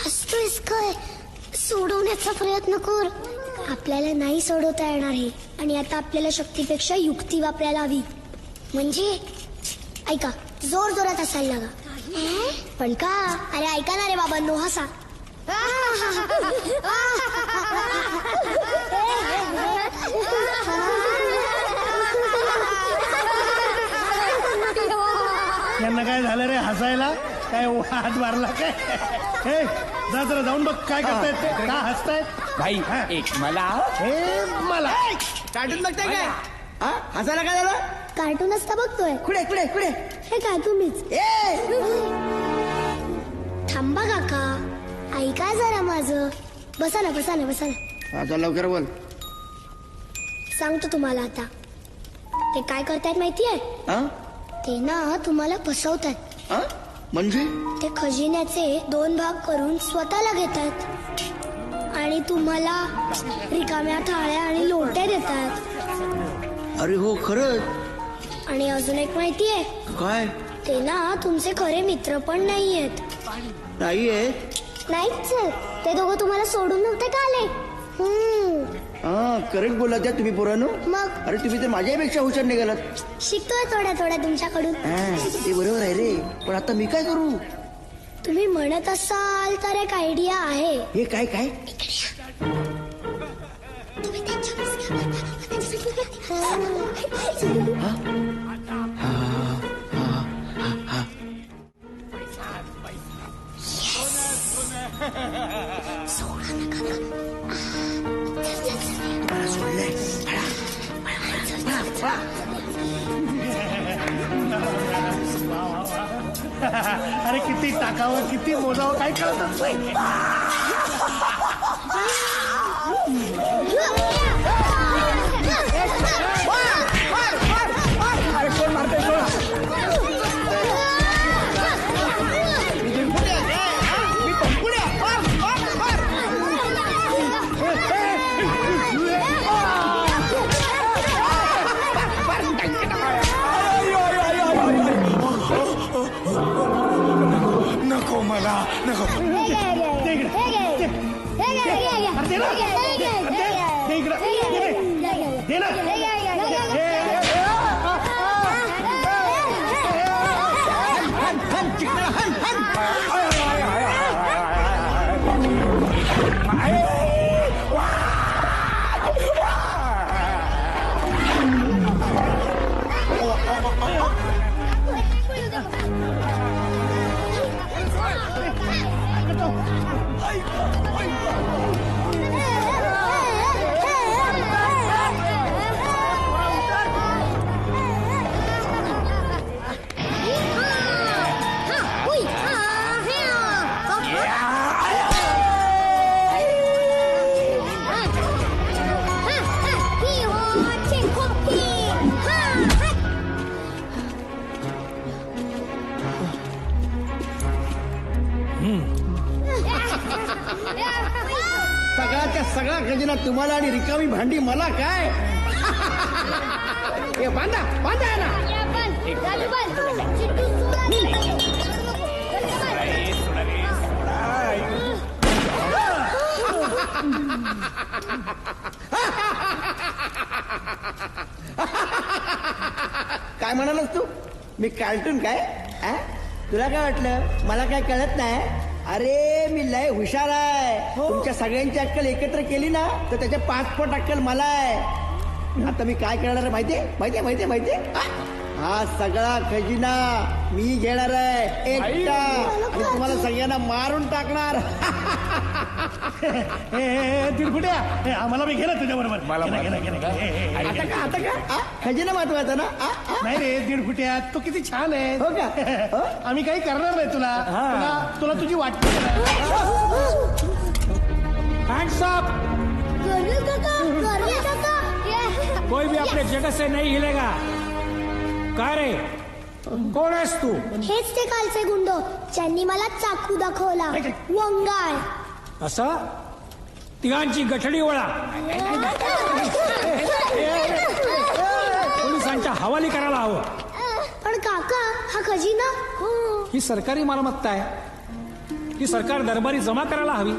हसतोयस काय? सोडवण्याचा प्रयत्न कर. आपल्याला नाही सोडवता येणार हे. आणि आता आपल्याला शक्तीपेक्षा युक्ती वापरायला हवी. म्हणजे ऐका, जोर जोरात हसायला लागा. पण का? अरे ऐका ना रे बाबा, नो हसा. यांना काय झालं रे हसायला? काय हात मारला काय? हे जा जरा जाऊन बघ काय करतायत ते. का हसतायत? भाई एक मला. हे मला कार्टून बघताय काय? हसायला काय झालं? कार्टूनच तर बघतोय. कुठे कुठे कुठे? हे काय तुम्हीच? थांबा काका, ऐका जरा माझं. बसा ना बसा ना बसा ना. आता लवकर बोल. सांगतो तुम्हाला आता. ते काय करतायत माहितीये? ते ना तुम्हाला फसवतात. म्हणजे ते खजिन्याचे 2 भाग करून स्वतःला घेतात आणि तुम्हाला रिकाम्या थाळ्या आणि लोटे देतात. अरे हो खरंच. आणि अजून एक माहितीये? काय? ते ना तुमचे खरे मित्र पण नाहीयेत. नाहीये. नाहीच. ते दोघं तुम्हाला सोडून नव्हते का आले? करेक्ट बोलला त्या तुम्ही पोरांनो. मग अरे तुम्ही तर माझ्यापेक्षा हुशार निघालात. शिकतोय थोड्या थोड्या तुमच्याकडून. ते बरोबर आहे रे. पण आता मी काय करू? तुम्ही म्हणत असाल तर एक आयडिया आहे. हे काय काय? अरे किती टाकावं किती मोजावं काय कळतच नाही. अरे कोण मारतोय सोडा. नको मला नको. खजिना तुम्हाला आणि रिकामी भांडी मला काय? हे बांधा बांधा ना. काय म्हणालास तू? मी कार्टून काय? तुला काय वाटलं मला काय कळत नाही? अरे मी लय हुशार आहे. तुमच्या सगळ्यांची अक्कल एकत्र केली ना तर त्याच्या 5 पट अक्कल मला आहे. आता मी काय करणार आहे माहितीये? हा सगळा खजिना मी घेणार आहे एकटा आणि तुम्हाला सगळ्यांना मारून टाकणार. दिलफुट्या आम्हाला बी घे ना तुझ्या बरोबर. आता का खजिना महत्वाचा ना? नाही रे दिलफुट्या तू किती छान आहे. हो का? आम्ही काही करणार नाही तुला तुझी वाटते. Hands up. कोई भी अपने जगह से नहीं हिलेगा. काय रे कोण आहेस तू? हेच ते कालचे गुंड ज्यांनी मला चाकू दाखवला. वंगाळ असं तिघांची गठडी ओळा. पोलिसांच्या हवाली करायला हवं. पण काका हा खजिना ही सरकारी मालमत्ता आहे. ही सरकार दरबारी जमा करायला हवी.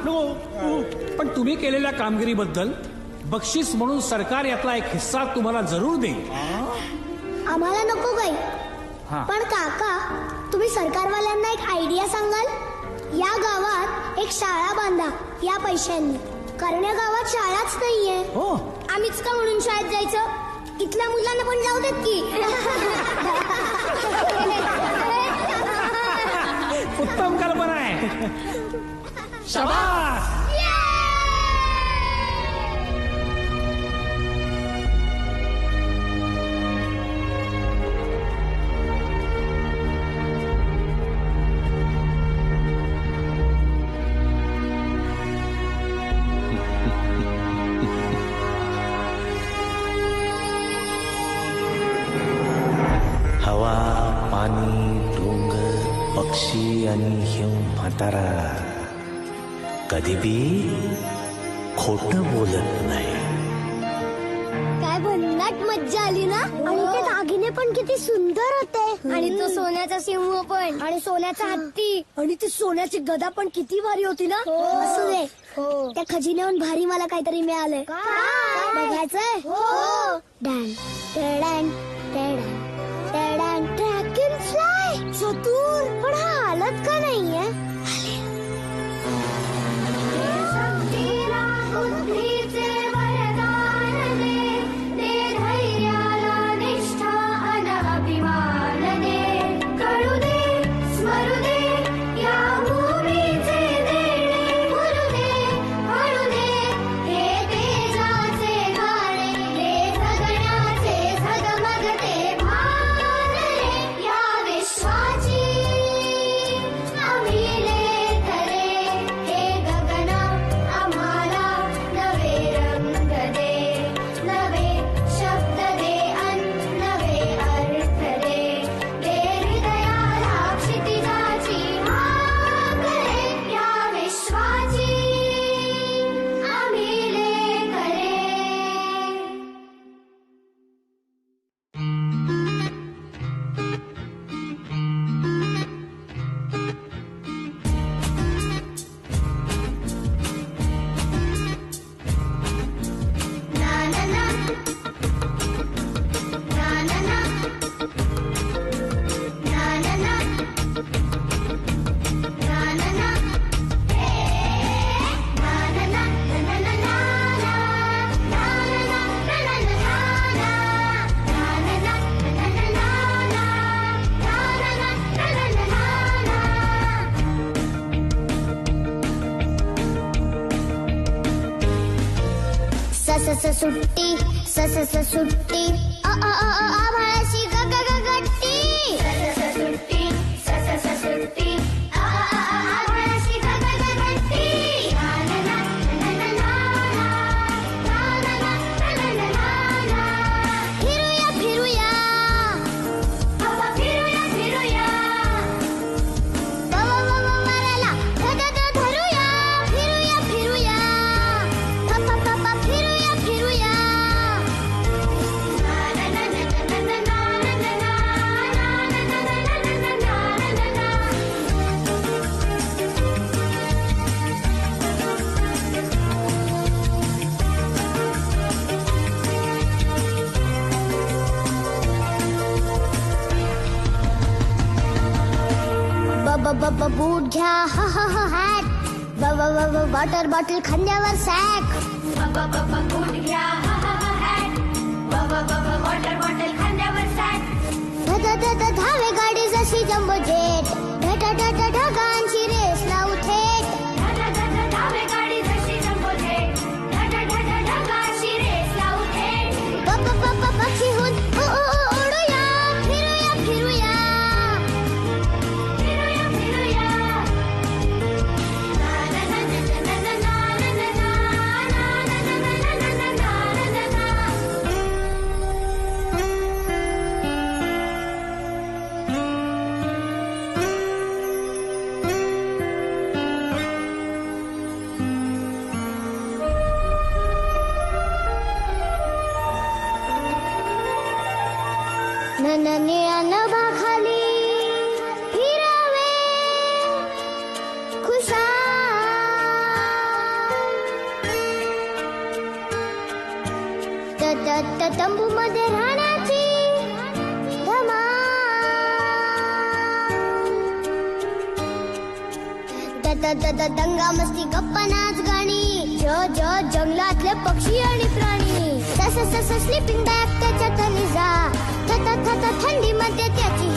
पण तुम्ही केलेल्या कामगिरीबद्दल बक्षीस म्हणून सरकार यातला एक हिस्सा तुम्हाला जरूर देईल. आम्हाला नको काही. पण काका तुम्ही सरकारवाल्यांना एक आयडिया सांगाल? या गावात एक शाळा बांधा या पैशांनी. कारण या गावात शाळाच नाहीये. आम्हीच का म्हणून शाळेत जायचं? इथल्या मुलांना पण जाऊ देत की. उत्तम कल्पना आहे. शाबास. हवा पाणी डोंगर पक्षी आणि ह्यो म्हातारा कधी बी खोट बोलत नाही. काय भन्नाट मज्जा आली ना. आणि ते दागिने पण किती सुंदर होते. आणि तो सोन्याचा सिंह पण आणि सोन्याचा हत्ती आणि ती सोन्याची गदा पण किती भारी होती ना. असू दे त्या खजिन्याहून भारी मला काहीतरी मिळालंय. बघायचंय? डॅन टेडॅन टेडॅन टेडॅन ड्रॅगन फ्लाय चतुर. पण हा हालत का नाहीये? सुट्टी सुट्टी आभाळाशी गट्टी. सुट्टी सुट्टी आभाळाशी गट्टी. फिरूया फिरूया फिरूया फिरूया मारायला धरूया. फिरूया फिरूया बूट घ्या हॅट वॉटर बॉटल खांद्यावर सॅक बूट घ्या हॅट वॉटर बॉटल खांद्यावर सॅक धावे गाडी जशी जम्बो जेट ढगांची रेस लावू थेट धावे गाडी जशी जम्बो जेट ढगांची रेस लावू थेट पक्षीहून उडूया फिरूया फिरूया निळ्या नभाखाली फिरावे खुशाल तंबू मध्ये राहण्याची दंगा मस्ती गप्पा नाच गाणी जंगलातले पक्षी आणि प्राणी स्लीपिंग बॅग त्याच्यात निजा थंडी मध्ये त्याची